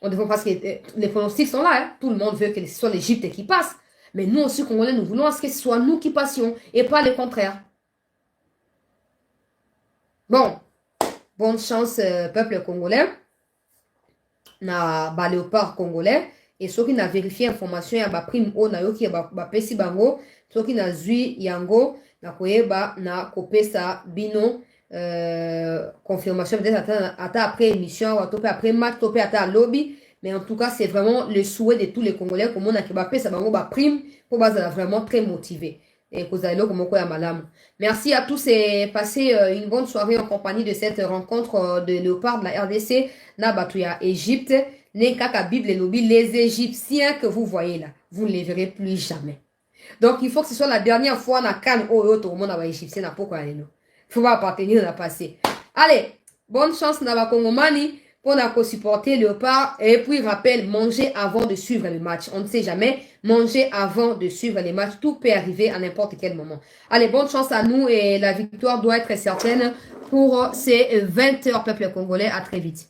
On devrait parce que les pronostics sont là, hein. Tout le monde veut que ce soit l'Égypte qui passe. Mais nous aussi, Congolais, nous voulons que ce soit nous qui passions et pas le contraire. Bon, bonne chance, peuple congolais. Na ba léopard congolais. Et ceux qui n'ont vérifié l'information, il y a ba prime o na yo qui ba pesi bango. Ceux qui n'ont zui yango, na koyeba na kopesa bino. Confirmation peut-être après émission ou après match après lobby mais en tout cas c'est vraiment le souhait de tous les Congolais comme on a kebapé ça va prime pour base vraiment très motivé et merci à tous et passez une bonne soirée en compagnie de cette rencontre de Léopard de la RDC na Batouya Égypte Nekaka Bible et lobby les Égyptiens que vous voyez là vous ne les verrez plus jamais donc il faut que ce soit la dernière fois na CAN au tout le monde a Égyptien na pourquoi aller faut pas appartenir à passé. Allez, bonne chance na Bakongomani pour supporter Léopard. Et puis rappel, manger avant de suivre le match. On ne sait jamais, manger avant de suivre les matchs. Tout peut arriver à n'importe quel moment. Allez, bonne chance à nous et la victoire doit être certaine pour ces 20 heures, peuple congolais. À très vite.